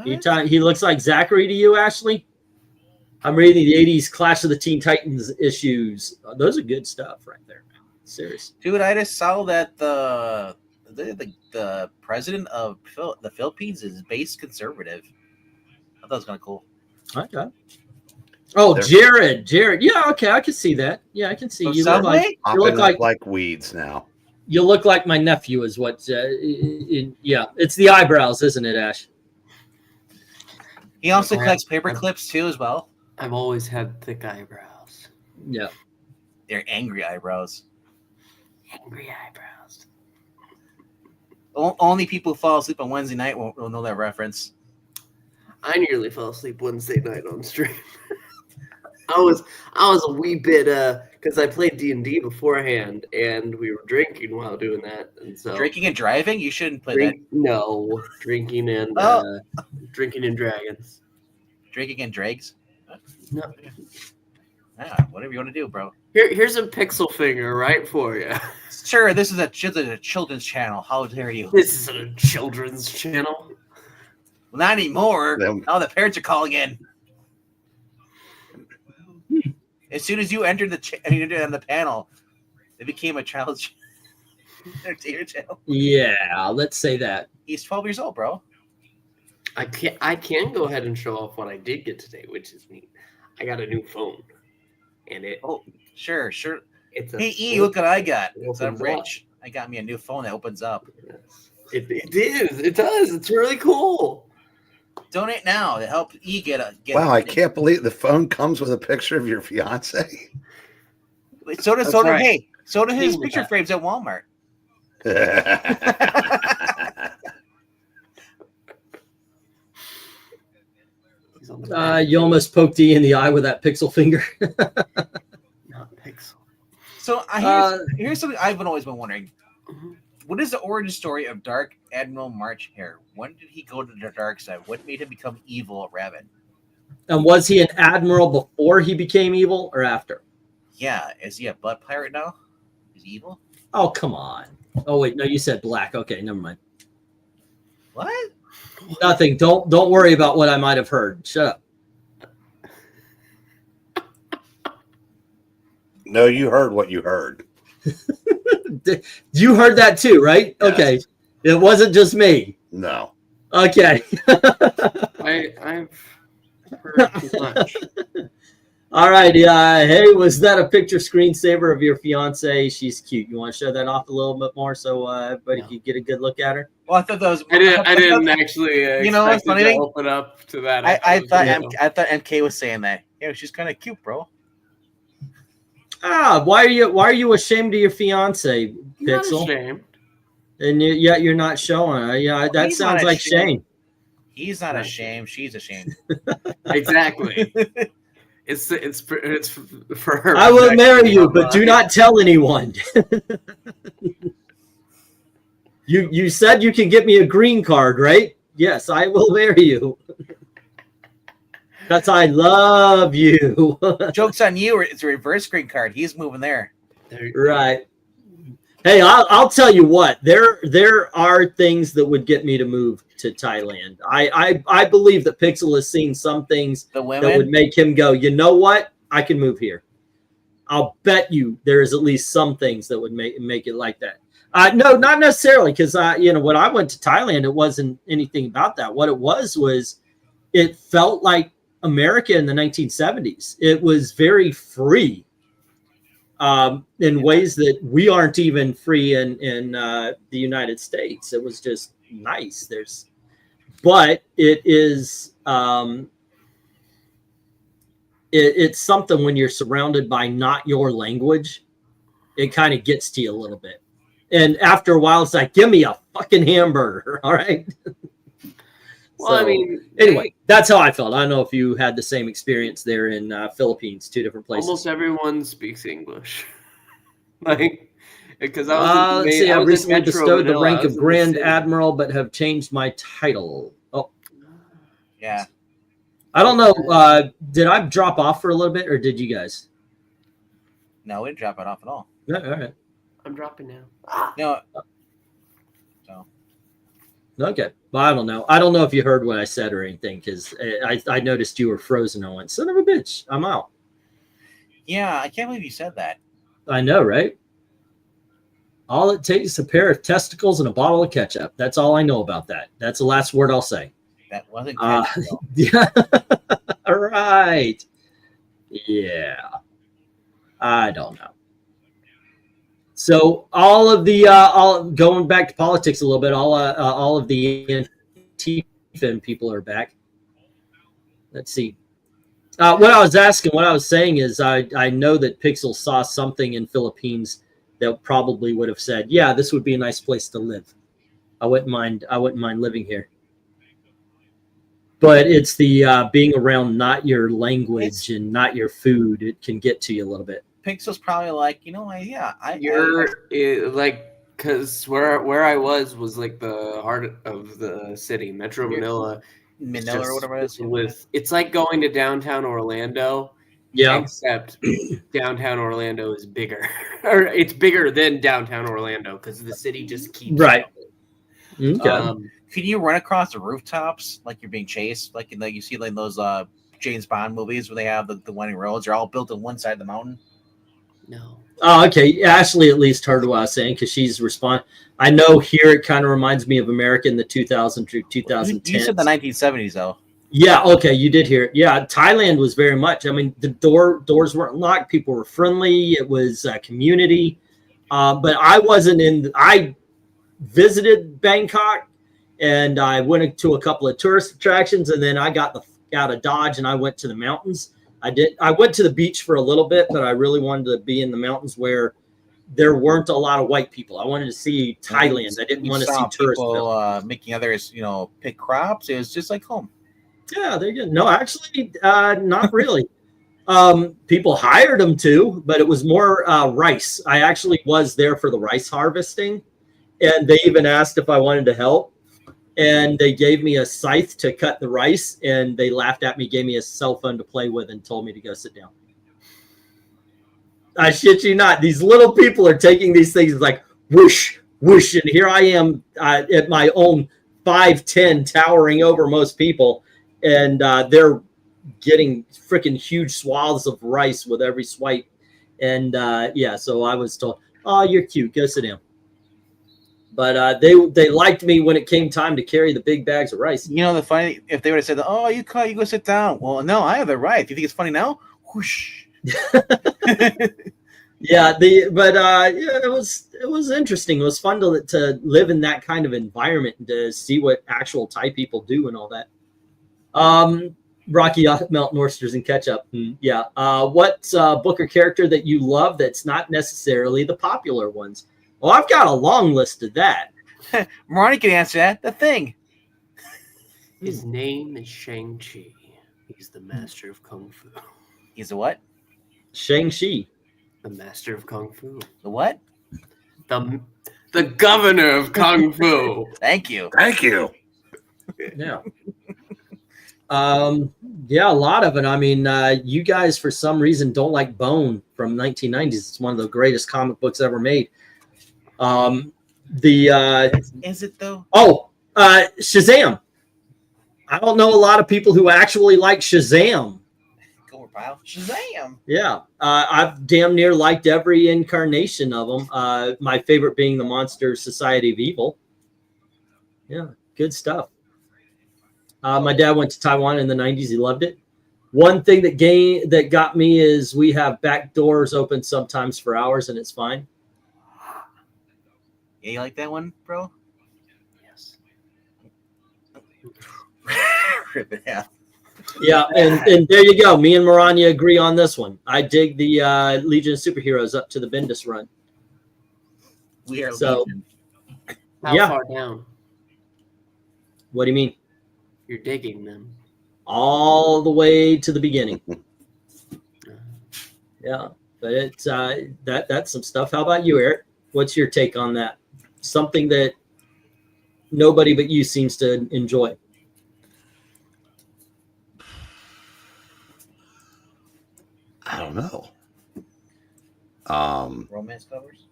He looks like Zachary to you, Ashley? I'm reading the 80s Clash of the Teen Titans issues. Those are good stuff right there, man. Serious. Dude, I just saw that the president of the Philippines is base conservative. I thought it was kind of cool. Okay. Oh, Jared. Yeah, okay, I can see that. Yeah, I can see you look like weeds now. You look like my nephew, is what. Yeah, it's the eyebrows, isn't it, Ash? He also collects paper clips too, as well. I've always had thick eyebrows. Yeah, they're angry eyebrows. Angry eyebrows. Only people who fall asleep on Wednesday night will know that reference. I nearly fell asleep Wednesday night on stream. I was a wee bit because I played D&D beforehand and we were drinking while doing that, and so drinking and driving. You shouldn't play that. No, drinking and drinking and dragons. Drinking and dregs. No. Yeah, whatever you want to do, bro. Here's a pixel finger right for you. Sure, this is a children's channel. How dare you? This is a children's channel. Well, not anymore. Now the parents are calling in. As soon as you entered the panel, it became a child's entertainment channel. Yeah, let's say that. He's 12 years old, bro. I can go ahead and show off what I did get today, which is neat. I got a new phone, and it. Oh, sure. It's hey, E, look what I got. I'm rich. I got me a new phone that opens up. Yes. It is. It does. It's really cool. Donate now to help E get Wow, I can't believe the phone comes with a picture of your fiance. So does his picture frames at Walmart. You almost poked E in the eye with that pixel finger. Not pixel. So here's something I've always been wondering. Mm-hmm. What is the origin story of Dark Admiral March Hare? When did he go to the dark side? What made him become evil at Rabbit? And was he an admiral before he became evil or after? Yeah. Is he a butt pirate now? Is he evil? Oh, come on. Oh, wait. No, you said black. Okay, never mind. What? Nothing. Don't worry about what I might have heard. Shut up. No, you heard what you heard. You heard that too, right? Yes. Okay. It wasn't just me. No. Okay. I've heard too much. All right. Hey, was that a picture screensaver of your fiance? She's cute. You want to show that off a little bit more so everybody can get a good look at her? Well, I thought that was. I didn't actually. You know what's funny? Open up to that. I thought MK was saying that. Yeah, she's kind of cute, bro. Why are you ashamed of your fiance, Pixel? Not ashamed. And yet you're not showing her. Yeah, that sounds like shame. He's not ashamed. She's ashamed. Exactly. It's for her. I will marry you, but do not tell anyone. You said you can get me a green card, right? Yes, I will marry you. Because I love you. Joke's on you. It's a reverse green card. He's moving there. Right. Hey, I'll tell you what. There are things that would get me to move to Thailand. I believe that Pixel has seen some things that would make him go, you know what? I can move here. I'll bet you there is at least some things that would make it like that. No, not necessarily, because when I went to Thailand, it wasn't anything about that. What it was it felt like America in the 1970s. It was very free. in ways that we aren't even free in the United States. It was just nice. But it is it's something when you're surrounded by not your language, it kind of gets to you a little bit. And after a while, it's like, give me a fucking hamburger. All right. Well, I mean, anyway, that's how I felt. I don't know if you had the same experience there in Philippines, 2 different places. Almost everyone speaks English. Like, because I was let's see, I recently bestowed the rank of Grand City. Admiral, but have changed my title. Oh, Yeah. I don't know. Did I drop off for a little bit, or did you guys? No, we didn't drop it off at all. Yeah, all right. I'm dropping now. No. So. Okay. Well, I don't know. I don't know if you heard what I said or anything, because I noticed you were frozen. I went, son of a bitch, I'm out. Yeah, I can't believe you said that. I know, right? All it takes is a pair of testicles and a bottle of ketchup. That's all I know about that. That's the last word I'll say. That wasn't yeah. All right. Yeah. I don't know. So all of the all going back to politics a little bit, all of the Antifa people are back. Let's see. What I was saying is I know that Pixel saw something in Philippines that probably would have said, yeah, this would be a nice place to live. I wouldn't mind living here. But it's the being around not your language and not your food. It can get to you a little bit. Pixel's probably like, you know, like, because where I was like the heart of the city, Metro Manila. Manila or whatever it is. It's like going to downtown Orlando. Yeah. Except downtown Orlando is bigger. Or it's bigger than downtown Orlando because the city just keeps right. Okay. Can you run across the rooftops like you're being chased? Like you see like those James Bond movies where they have the winding roads. They're all built on one side of the mountain. No. Oh, okay. Ashley at least heard what I was saying because she's responding. I know here it kind of reminds me of America in the 2000 to 2010. You said the 1970s though. Yeah. Okay. You did hear it. Yeah. Thailand was very much. I mean, the doors weren't locked. People were friendly. It was a community. But I wasn't in. I visited Bangkok. And I went to a couple of tourist attractions, and then I got out of Dodge, and I went to the mountains. I went to the beach for a little bit, but I really wanted to be in the mountains where there weren't a lot of white people. I wanted to see Thailand. I didn't want to see tourists. People making others, pick crops. It was just like home. Yeah, they're good. No, actually, not really. People hired them to, but it was more rice. I actually was there for the rice harvesting, and they even asked if I wanted to help. And they gave me a scythe to cut the rice, and they laughed at me, gave me a cell phone to play with, and told me to go sit down. I shit you not. These little people are taking these things like whoosh, whoosh, and here I am at my own 5'10", towering over most people, and they're getting freaking huge swaths of rice with every swipe. And yeah, so I was told, "Oh, you're cute. Go sit down." But they liked me when it came time to carry the big bags of rice. The funny, if they would have said, "Oh, you go sit down." Well, no, I have the right. Do you think it's funny now? Whoosh. Yeah, it was interesting. It was fun to live in that kind of environment and to see what actual Thai people do and all that. Rocky Mountain oysters and ketchup. Yeah. What book or character that you love that's not necessarily the popular ones? Well, I've got a long list of that. Marani can answer that. The Thing. His name is Shang-Chi. He's the master of Kung Fu. He's a what? Shang-Chi. The master of Kung Fu. The what? The governor of Kung Fu. Thank you. Thank you. Yeah. Yeah, a lot of it. I mean, you guys, for some reason, don't like Bone from 1990s. It's one of the greatest comic books ever made. Is it though? Oh, Shazam. I don't know a lot of people who actually like Shazam. Go pile. Shazam. Yeah, I've damn near liked every incarnation of them. My favorite being the Monster Society of Evil. Yeah, good stuff. My dad went to Taiwan in the 90s. He loved it. One thing that got me is we have back doors open sometimes for hours, and it's fine. Yeah, you like that one, bro? Yes. Rip it out. Yeah, and there you go. Me and Maranya agree on this one. I dig the Legion of Superheroes up to the Bendis run. We are So, Legion. How Yeah. far down? What do you mean? You're digging them. All the way to the beginning. Yeah, but it's that's some stuff. How about you, Eric? What's your take on that? Something that nobody but you seems to enjoy. I don't know. Romance covers?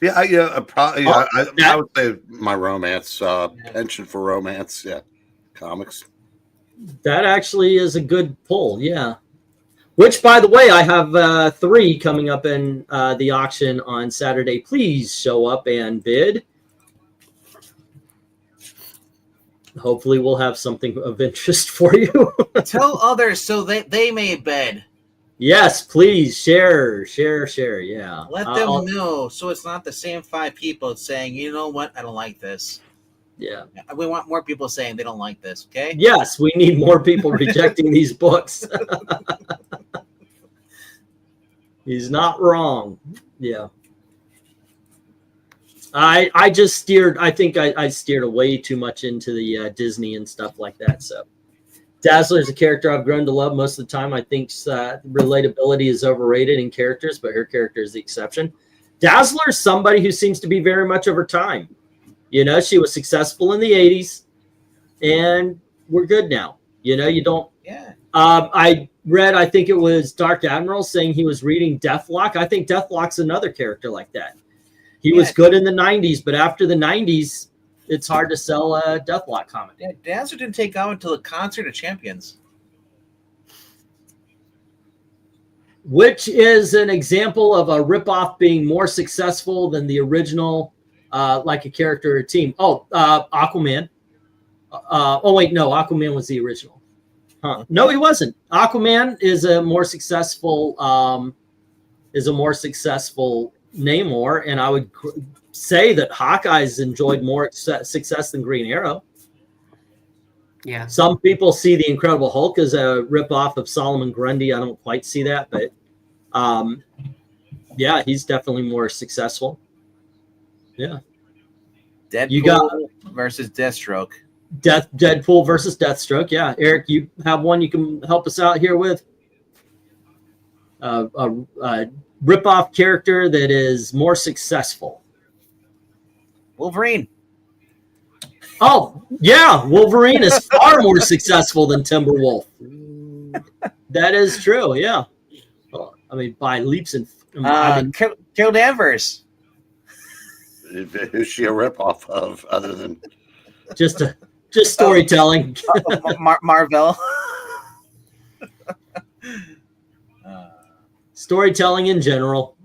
Yeah, probably. Oh, I would say my romance, penchant for romance. Yeah, comics. That actually is a good pull. Yeah. Which, by the way, I have 3 coming up in the auction on Saturday. Please show up and bid. Hopefully, we'll have something of interest for you. Tell others so that they may bid. Yes, please share. Yeah. Let them know so it's not the same 5 people saying, you know what, I don't like this. Yeah. We want more people saying they don't like this, okay? Yes, we need more people rejecting these books. He's not wrong. Yeah. I just steered. I think I steered away too much into the Disney and stuff like that. So Dazzler is a character I've grown to love most of the time. I think relatability is overrated in characters, but her character is the exception. Dazzler is somebody who seems to be very much over time. You know, she was successful in the 80s, and we're good now. You know, you don't. Yeah. I read, I think it was Dark Admiral saying he was reading Deathlock. I think Deathlock's another character like that. He was good in the 90s, but after the 90s, it's hard to sell a Deathlock comic. Yeah, Dazzler didn't take out until the Concert of Champions. Which is an example of a ripoff being more successful than the original, like a character or a team. Oh, Aquaman. Oh, wait, no, Aquaman was the original. Huh. No, he wasn't. Aquaman is a more successful Namor, and I would say that Hawkeye's enjoyed more success than Green Arrow. Yeah. Some people see the Incredible Hulk as a ripoff of Solomon Grundy. I don't quite see that, but yeah, he's definitely more successful. Yeah. Deadpool versus Deathstroke. Deadpool versus Deathstroke. Yeah, Eric, you have one you can help us out here with? A ripoff character that is more successful. Wolverine. Oh, yeah, Wolverine is far more successful than Timberwolf. That is true, yeah. Well, I mean, by leaps and... Carol Danvers. Who's she a ripoff of other than... Just storytelling. Marvel. Storytelling in general.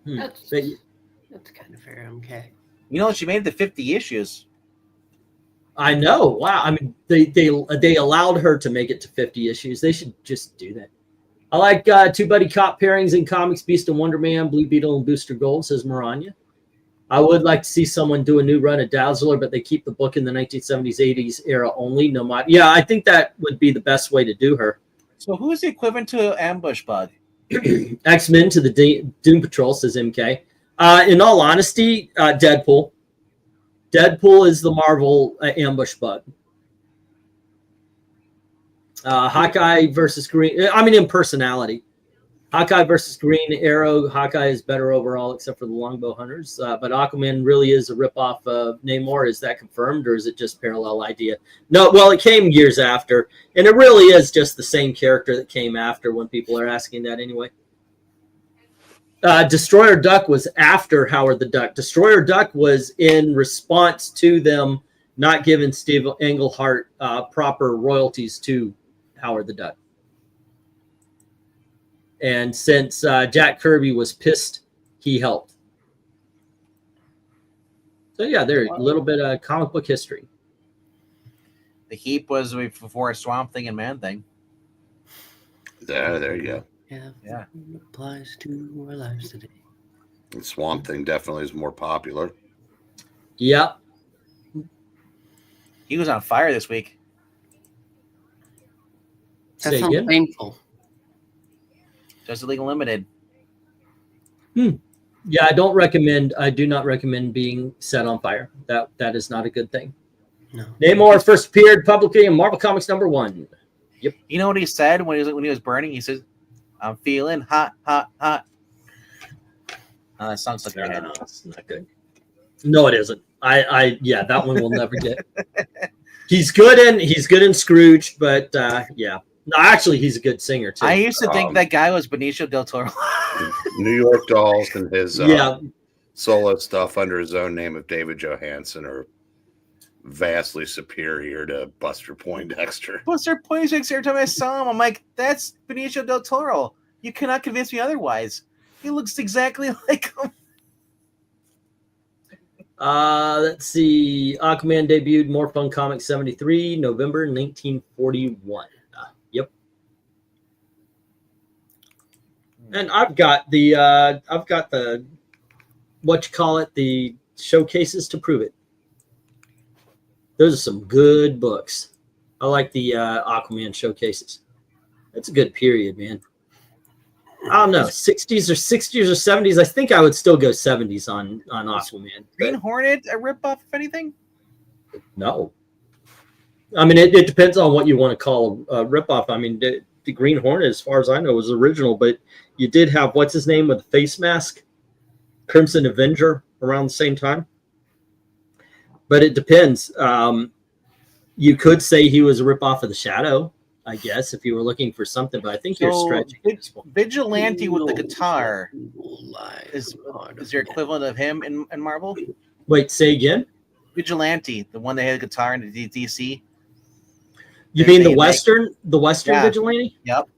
That's kind of fair. Okay. You know, she made it to 50 issues. I know. Wow. I mean, they allowed her to make it to 50 issues. They should just do that. I like 2 buddy cop pairings in comics: Beast and Wonder Man, Blue Beetle and Booster Gold, says Maranya. I would like to see someone do a new run of Dazzler, but they keep the book in the 1970s, 80s era only. No matter. Yeah, I think that would be the best way to do her. So who is the equivalent to Ambush Bug? X-Men to the Doom Patrol, says MK. In all honesty, Deadpool. Deadpool is the Marvel Ambush Bug. Hawkeye versus Green. I mean, in personality. Hawkeye versus Green Arrow. Hawkeye is better overall, except for the Longbow Hunters. But Aquaman really is a ripoff of Namor. Is that confirmed, or is it just parallel idea? No, well, it came years after, and it really is just the same character that came after when people are asking that anyway. Destroyer Duck was after Howard the Duck. Destroyer Duck was in response to them not giving Steve Englehart proper royalties to Howard the Duck. And since Jack Kirby was pissed, he helped. So yeah, there's a little bit of comic book history. The Heap was before Swamp Thing and Man Thing. There you go. Yeah. Applies to our lives today. And Swamp Thing definitely is more popular. Yep. He was on fire this week. That Say sounds again? painful. Justice League Unlimited. Yeah, I do not recommend being set on fire. That is not a good thing. No. Namor first appeared publicly in Marvel Comics #1. You know what he said when he was burning? He says, "I'm feeling hot, hot, hot." That song's stuck in my head. No, it's not good. No, it isn't. Yeah, that one will never get. He's good in Scrooge, but yeah. No, actually, he's a good singer too. I used to think that guy was Benicio del Toro. New York Dolls and his Yeah. solo stuff under his own name of David Johansen are vastly superior to Buster Poindexter. Buster Poindexter, every time I saw him, I'm like, that's Benicio del Toro. You cannot convince me otherwise. He looks exactly like him. Let's see. Aquaman debuted More Fun Comics 73, November 1941. Yep. And I've got the what you call it, the showcases to prove it. Those are some good books. I like the Aquaman showcases. That's a good period, man. I don't know, 60s or 70s. I think I would still go 70s on Aquaman. Green Hornet, a ripoff, if anything? No. I mean, it depends on what you want to call a ripoff. I mean, the Green Hornet, as far as I know, was original, but you did have, what's his name with the face mask? Crimson Avenger around the same time. But it depends. You could say he was a ripoff of the Shadow, I guess, if you were looking for something, but I think you're stretching. Vigilante with the guitar is your equivalent of him in Marvel? Wait, say again? Vigilante, the one that had a guitar in the DC. You mean the Western Vigilante? Yep.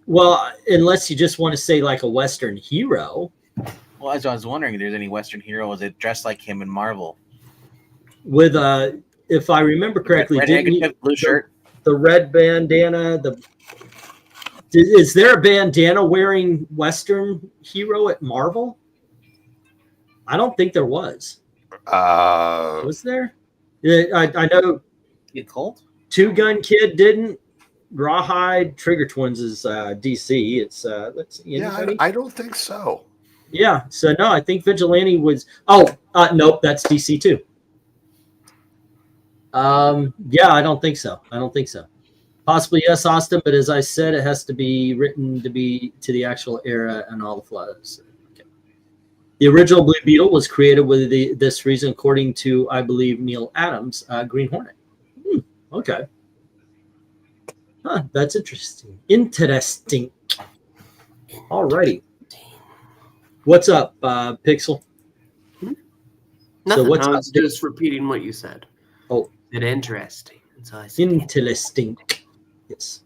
Well, unless you just want to say like a Western hero. Well, as I was wondering if there's any Western hero was it dressed like him in Marvel? With if I remember correctly, blue shirt, the red bandana. Is there a bandana wearing Western hero at Marvel? I don't think there was. Was there? Yeah, I know. You Colt? Two Gun Kid didn't. Rawhide Trigger Twins is DC. It's let's see. Anybody? I don't think so. Yeah. So no, I think Vigilante was. Oh, nope, that's DC too. Yeah, I don't think so. Possibly yes, Austin, but as I said, it has to be written to be to the actual era and all the flaws. Okay. The original Blue Beetle was created with this reason, according to, I believe, Neil Adams, Green Hornet. Okay. Huh, that's interesting. Alrighty. What's up, Pixel? Nothing. So I was just repeating what you said. Oh. It's interesting. That's all I said. Interesting. Yes.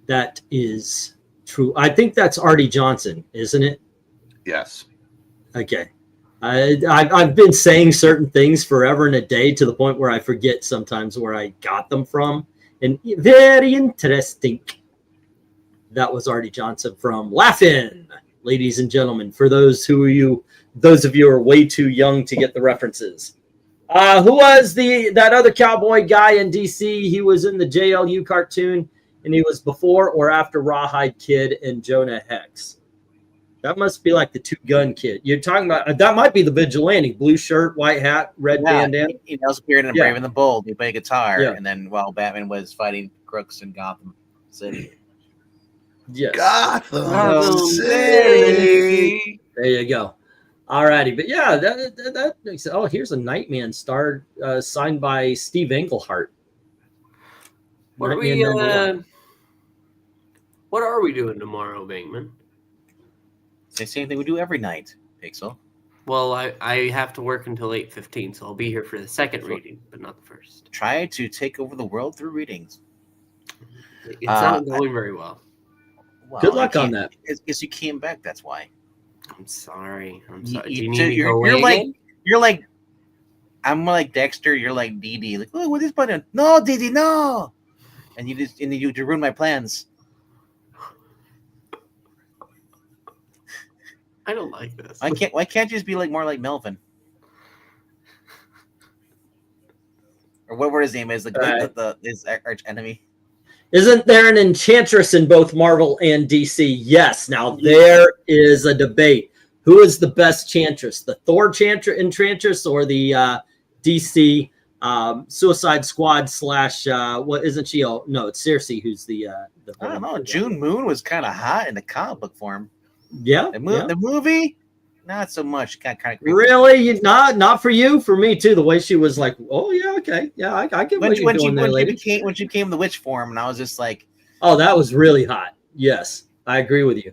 That is true. I think that's Artie Johnson, isn't it? Yes. Okay. I've been saying certain things forever and a day to the point where I forget sometimes where I got them from. And very interesting. That was Artie Johnson from Laugh-In, ladies and gentlemen. For those of you who are way too young to get the references. Who was that other cowboy guy in DC? He was in the JLU cartoon, and he was before or after Rawhide Kid and Jonah Hex. That must be like the Two Gun Kid. You're talking about that might be the Vigilante, blue shirt, white hat, red bandana. He also appeared in Brave and the Bold. He played guitar, Yeah. and then while Batman was fighting crooks in Gotham City. Yes. Gotham City. There you go. All righty, but yeah, that makes it. Oh, here's a Nightman star signed by Steve Englehart. What are we doing tomorrow, Venkman? It's the same thing we do every night, Pixel. Well, I have to work until 8:15, so I'll be here for the second reading, but not the first. Try to take over the world through readings. It's not going very well. Well, Good luck on that. Because you came back, that's why. I'm sorry. You- Do you- you need so me to you're- go you're away like- again? You're like I'm more like Dexter. You're like DD. Like, oh, what is button? No, DD, no. And you ruin my plans. I don't like this. Why can't you just be like more like Melvin? Or whatever his name is, his arch enemy. Isn't there an Enchantress in both Marvel and DC? Yes. Now there is a debate. Who is the best Enchantress? The Thor Enchantress or the DC Suicide Squad / what isn't she? Oh, no, it's Circe who's the I don't know. June Moon was kind of hot in the comic book form. Yeah. The movie, not so much. Kind of creepy. Really? Not for you. For me too. The way she was like, oh yeah, okay, yeah, I get what you're doing there, lady. When she became the witch form, and I was just like, oh, that was really hot. Yes, I agree with you.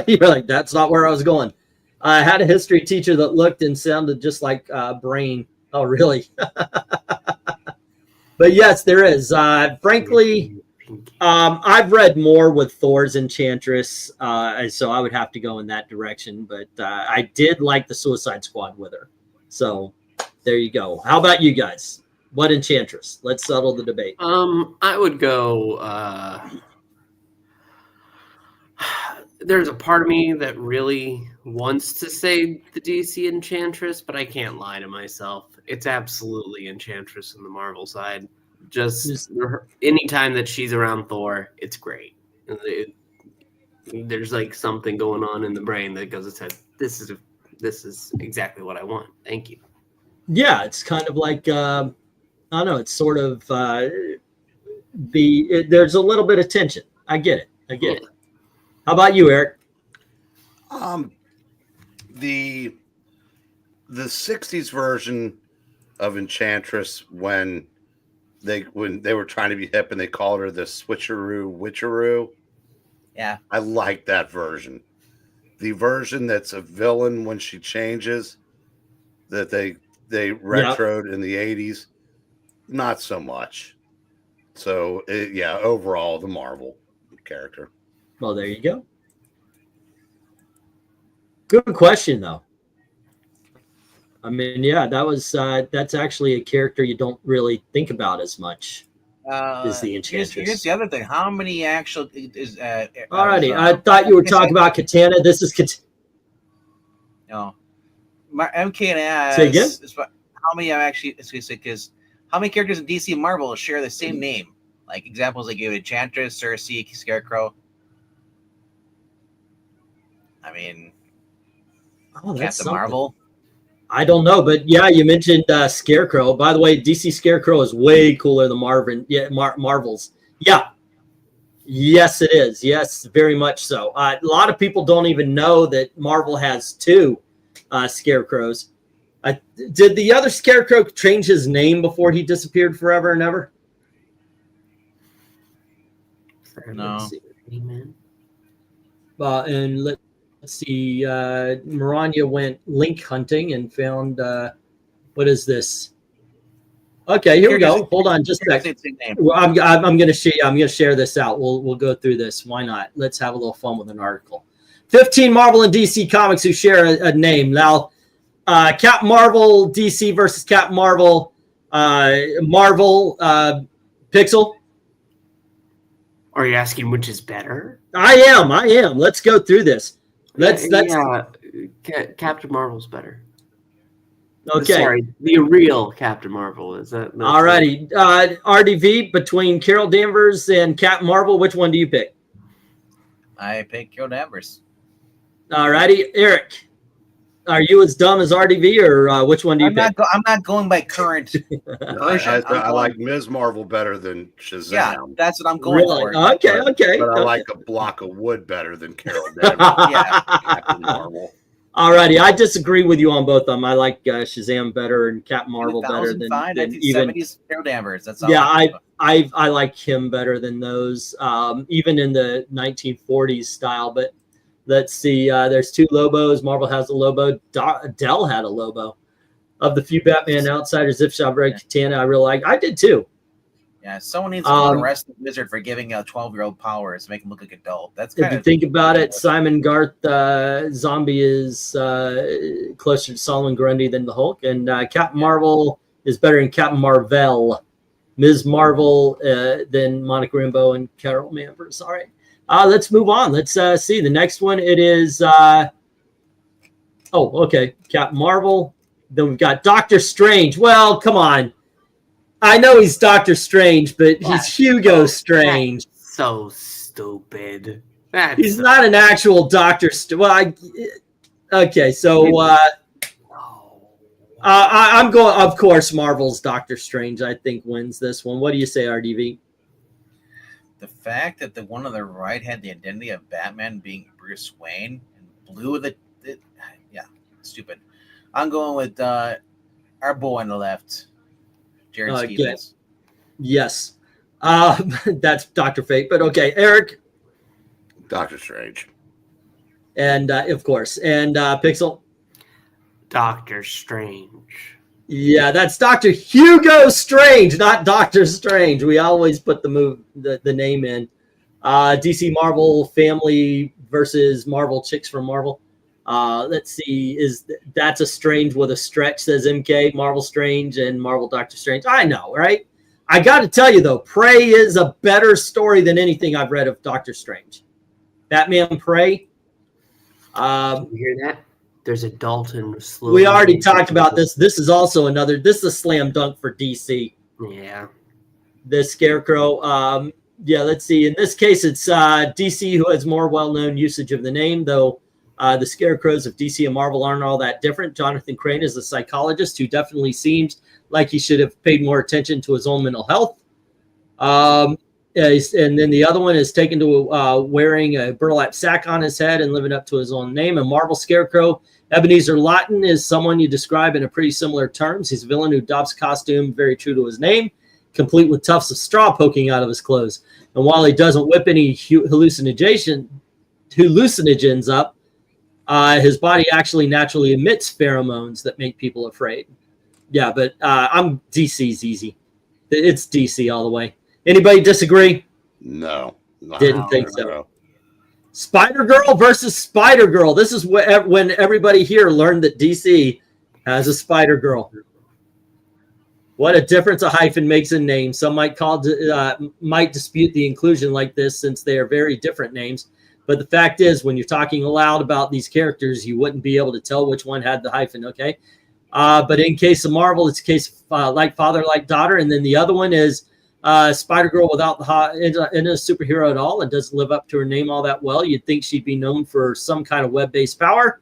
You're like, that's not where I was going. I had a history teacher that looked and sounded just like BREEN. Oh, really? But yes, there is. Frankly, I've read more with Thor's Enchantress, so I would have to go in that direction. But I did like the Suicide Squad with her. So there you go. How about you guys? What Enchantress? Let's settle the debate. I would go. There's a part of me that really wants to say the DC Enchantress, but I can't lie to myself. It's absolutely Enchantress on the Marvel side. Just anytime that she's around Thor, it's great. There's like something going on in the brain that goes, this is exactly what I want. Thank you. Yeah, it's kind of like I don't know. It's sort of there's a little bit of tension. I get it. How about you, Eric? The 60s version of Enchantress when they were trying to be hip and they called her the Witcheroo. Yeah. I like that version. The version that's a villain when she changes, that they retroed in the 80s, not so much. So overall the Marvel character. Well, there you go. Good question, though. I mean, yeah, that's actually a character you don't really think about as much. Is the Enchantress? Here's the other thing. How many actual is? Alrighty, I thought you were talking about Katana. This is Katana. No, MK&A. Say again. How many actually? Because how many characters in DC and Marvel share the same name? Like examples, like you have Enchantress, Circe, Scarecrow. I mean, that's Captain Marvel. I don't know, but yeah, you mentioned Scarecrow. By the way, DC Scarecrow is way cooler than Marvel's. Yeah. Yes, it is. Yes, very much so. A lot of people don't even know that Marvel has two Scarecrows. Did the other Scarecrow change his name before he disappeared forever and ever? No. And let's see. Maranya went link hunting and found what is this? Okay, here we go. Hold on, just a second. Well, I'm gonna share this out. We'll go through this. Why not? Let's have a little fun with an article. 15 Marvel and DC comics who share a name. Now, Captain Marvel, DC versus Captain Marvel, Marvel, Pixel. Are you asking which is better? I am. Let's go through this. Captain Marvel's better. Okay. Sorry, the real Captain Marvel is that. Alrighty. RDV between Carol Danvers and Captain Marvel. Which one do you pick? I pick Carol Danvers. Alrighty, Eric. Are you as dumb as RDV, or which one do you pick? I'm not going by current. I like Ms. Marvel better than Shazam. Yeah, that's what I'm going for. Okay. But I like a block of wood better than Carol Danvers. Captain Marvel. Alrighty, I disagree with you on both of them. I like Shazam better and Captain Marvel better than even 1970s Carol Danvers. That's all. Yeah, I like him better than those. Even in the 1940s style, but. Let's see. There's two Lobos. Marvel has a Lobo. Dell had a Lobo. Of the few Batman outsiders, if I've read Katana, I really like. I did too. Yeah, someone needs to arrest the wizard for giving a 12-year-old powers to make him look like an adult. That's kind if you think about it, Simon Garth Zombie is closer to Solomon Grundy than the Hulk, and Captain Marvel is better than Captain Marvel. Ms. Marvel than Monica Rambeau and Carol Danvers. All right, let's move on. Let's see the next one. It is okay, Captain Marvel. Then we've got Doctor Strange. Well, come on. I know he's Doctor Strange, but he's Hugo Strange. So stupid. He's not an actual Doctor. Okay, so I'm going. Of course, Marvel's Doctor Strange. I think wins this one. What do you say, RDV? The fact that the one on the right had the identity of Batman being Bruce Wayne and blue stupid. I'm going with our boy on the left. Jared Stevens. Yes. That's Dr. Fate, but okay. Eric? Doctor Strange. And of course. And Pixel? Doctor Strange. Yeah, that's Dr. Hugo Strange, not Doctor Strange. We always put the name in. DC Marvel Family versus Marvel Chicks from Marvel. Let's see, that's a Strange with a stretch, says MK, Marvel Strange and Marvel Doctor Strange. I know, right? I got to tell you, though, Prey is a better story than anything I've read of Doctor Strange. Batman Prey. You hear that? There's a Dalton. We already talked about this. This is also this is a slam dunk for DC. Yeah. The Scarecrow. Yeah, let's see. In this case, it's DC who has more well-known usage of the name, though. The Scarecrows of DC and Marvel aren't all that different. Jonathan Crane is a psychologist who definitely seems like he should have paid more attention to his own mental health. And then the other one is taken to wearing a burlap sack on his head and living up to his own name. A Marvel Scarecrow, Ebenezer Lawton, is someone you describe in a pretty similar terms. He's a villain who adopts costume very true to his name, complete with tufts of straw poking out of his clothes. And while he doesn't whip any hallucinogens up, his body actually naturally emits pheromones that make people afraid. Yeah, but I'm DC's easy. It's DC all the way. Anybody disagree? No. Didn't think so. Spider-Girl versus Spider-Girl. This is when everybody here learned that DC has a Spider-Girl. What a difference a hyphen makes in names. Some might dispute the inclusion like this since they are very different names. But the fact is, when you're talking aloud about these characters, you wouldn't be able to tell which one had the hyphen, okay? But in case of Marvel, it's a case of like father, like daughter. And then the other one is Spider-Girl without isn't a superhero at all and doesn't live up to her name all that well. You'd think she'd be known for some kind of web-based power.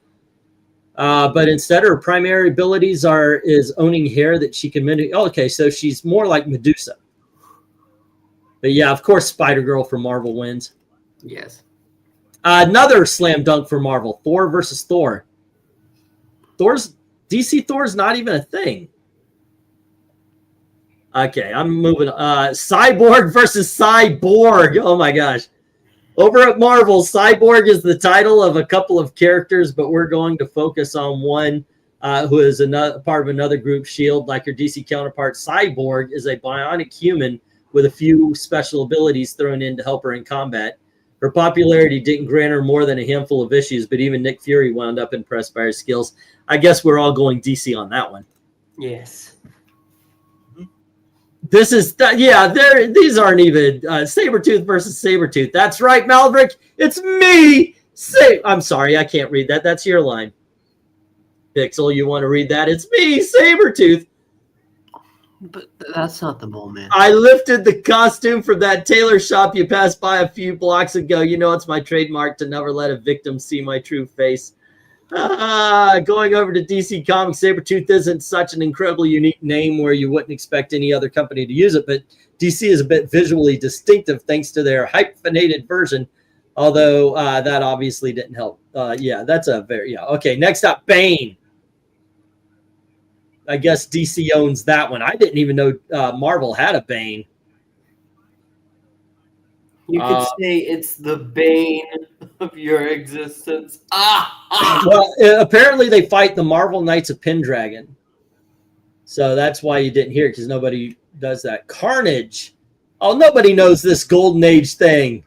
But instead, her primary abilities is owning hair that she can manipulate. Oh, okay, so she's more like Medusa. But yeah, of course, Spider-Girl for Marvel wins. Yes. Another slam dunk for Marvel, Thor versus Thor. DC Thor's not even a thing. Okay, I'm moving. Cyborg versus Cyborg. Oh my gosh. Over at Marvel, Cyborg is the title of a couple of characters, but we're going to focus on one who is part of another group, S.H.I.E.L.D. Like her DC counterpart, Cyborg is a bionic human with a few special abilities thrown in to help her in combat. Her popularity didn't grant her more than a handful of issues, but even Nick Fury wound up impressed by her skills. I guess we're all going DC on that one. Yes. This is, these aren't even Sabretooth versus Sabretooth. That's right, Maverick. It's me. I'm sorry, I can't read that. That's your line. Pixel, you want to read that? It's me, Sabretooth. But that's not the moment. I lifted the costume from that tailor shop you passed by a few blocks ago. You know it's my trademark to never let a victim see my true face. Going over to DC Comics, Sabretooth isn't such an incredibly unique name where you wouldn't expect any other company to use it, but DC is a bit visually distinctive thanks to their hyphenated version, although that obviously didn't help. That's a very, Okay, next up, Bane. I guess DC owns that one. I didn't even know Marvel had a Bane. You could say it's the bane of your existence. Well, apparently they fight the Marvel Knights of Pendragon. So that's why you didn't hear it, because nobody does that. Carnage Oh, nobody knows this Golden Age thing.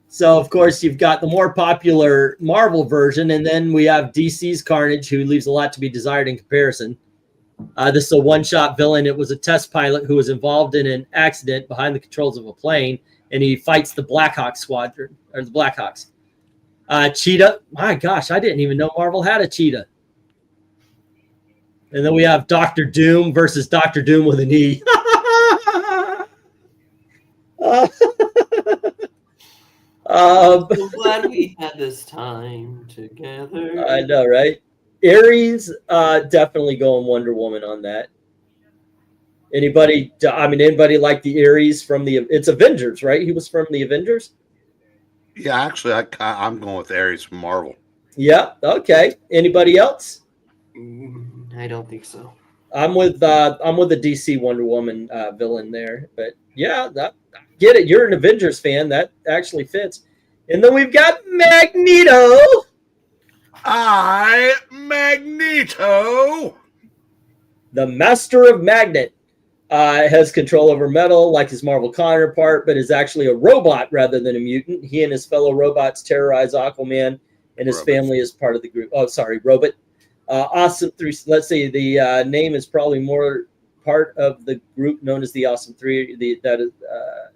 So, of course, you've got the more popular Marvel version, and then we have DC's Carnage, who leaves a lot to be desired in comparison. This is a one-shot villain. It was a test pilot who was involved in an accident behind the controls of a plane, and he fights the Blackhawk Squadron, or the Blackhawks. Cheetah. My gosh, I didn't even know Marvel had a Cheetah. And then we have Doctor Doom versus Doctor Doom with an E. I'm glad we had this time together. I know, right? Ares, definitely going Wonder Woman on that. Anybody like the Ares from it's Avengers, right? He was from the Avengers? Yeah, actually, I'm going with Ares from Marvel. Yeah, okay. Anybody else? I don't think so. I'm with the DC Wonder Woman villain there, but yeah, get it. You're an Avengers fan. That actually fits. And then we've got Magneto. Magneto, the Master of Magnet, has control over metal like his Marvel counterpart, but is actually a robot rather than a mutant. He and his fellow robots terrorize Aquaman and his family as part of the group. Oh, sorry, Robot. Awesome 3. Let's see. The name is probably more part of the group known as the Awesome 3. That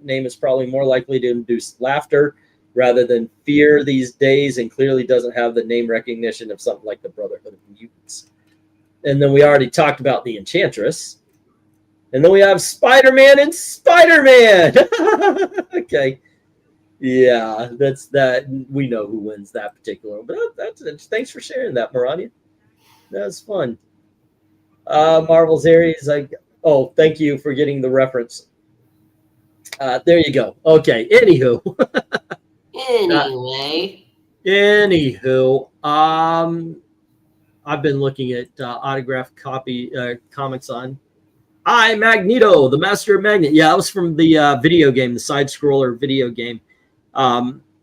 name is probably more likely to induce laughter rather than fear these days, and clearly doesn't have the name recognition of something like the Brotherhood of Mutants. And then we already talked about the Enchantress. And then we have Spider-Man and Spider-Man. Okay. Yeah, that's that. We know who wins that particular one. But thanks for sharing that, Maranya. That was fun. Marvel's Ares. Thank you for getting the reference. There you go. Okay. Anywho. Anywho, I've been looking at autographed comics on Magneto, the Master of Magnet. Yeah, that was from the video game, the side-scroller video game.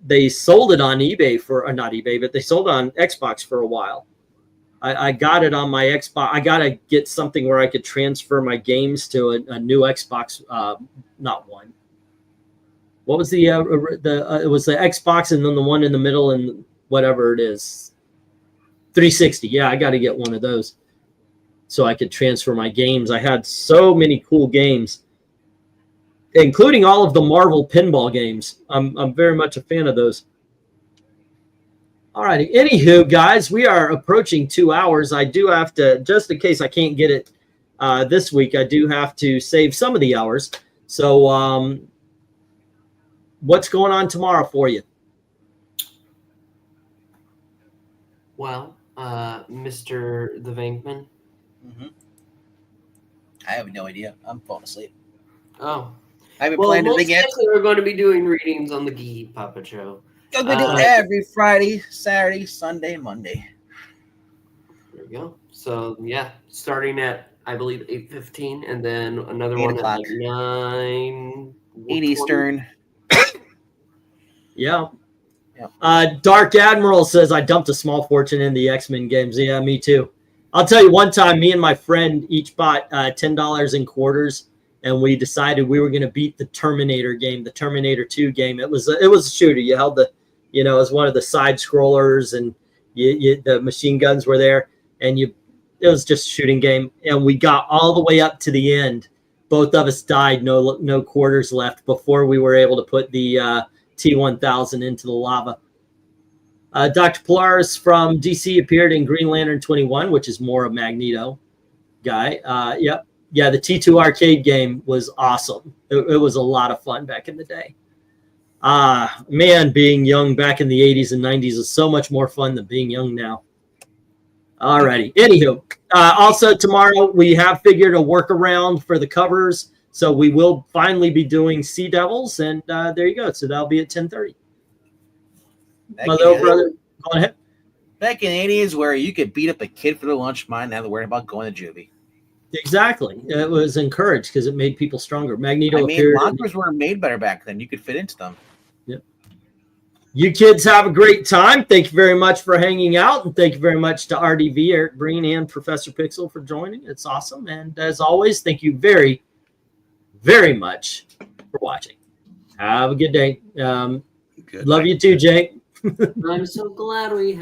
They sold it on eBay not eBay, but they sold it on Xbox for a while. I got it on my Xbox. I got to get something where I could transfer my games to a new Xbox, not one. What was it was the Xbox and then the one in the middle and whatever it is. 360. Yeah, I got to get one of those so I could transfer my games. I had so many cool games, including all of the Marvel pinball games. I'm very much a fan of those. All righty. Anywho, guys, we are approaching 2 hours. I do have to, just in case I can't get it this week, I do have to save some of the hours. So, what's going on tomorrow for you? Well, Mr. the VENKMAN. Mm-hmm. I have no idea. I'm falling asleep. Oh. I haven't planned anything yet. We're going to be doing readings on the Gee Papa Show. We do every Friday, Saturday, Sunday, Monday. There we go. So, yeah, starting at, I believe, 8:15, and then another 8 one o'clock. at like 9. 8 Eastern. Yeah. Dark Admiral says, I dumped a small fortune in the X-Men games. Yeah, me too. I'll tell you, one time, me and my friend each bought $10 in quarters, and we decided we were going to beat the Terminator game, the Terminator 2 game. It was a shooter. You held it was one of the side scrollers, and the machine guns were there, and it was just a shooting game. And we got all the way up to the end. Both of us died, no quarters left before we were able to put the T-1000 into the lava. Dr. Polaris from DC appeared in Green Lantern 21, which is more a Magneto guy. Yep. Yeah, the T2 arcade game was awesome. It was a lot of fun back in the day. Man, being young back in the 80s and 90s is so much more fun than being young now. All righty. Anywho, also tomorrow we have figured a workaround for the covers. So we will finally be doing Sea Devils, and there you go. So that'll be at 10:30. My little brother, go ahead. Back in the 80s, where you could beat up a kid for the lunch money and not have to worry about going to juvie. Exactly. It was encouraged because it made people stronger. Magneto appeared. Lockers were made better back then. You could fit into them. Yep. You kids have a great time. Thank you very much for hanging out. And thank you very much to RDV, Eric Breen, and Professor Pixel for joining. It's awesome. And as always, thank you very, very much for watching. Have a good day. Good Love night. you too, Jake. I'm so glad we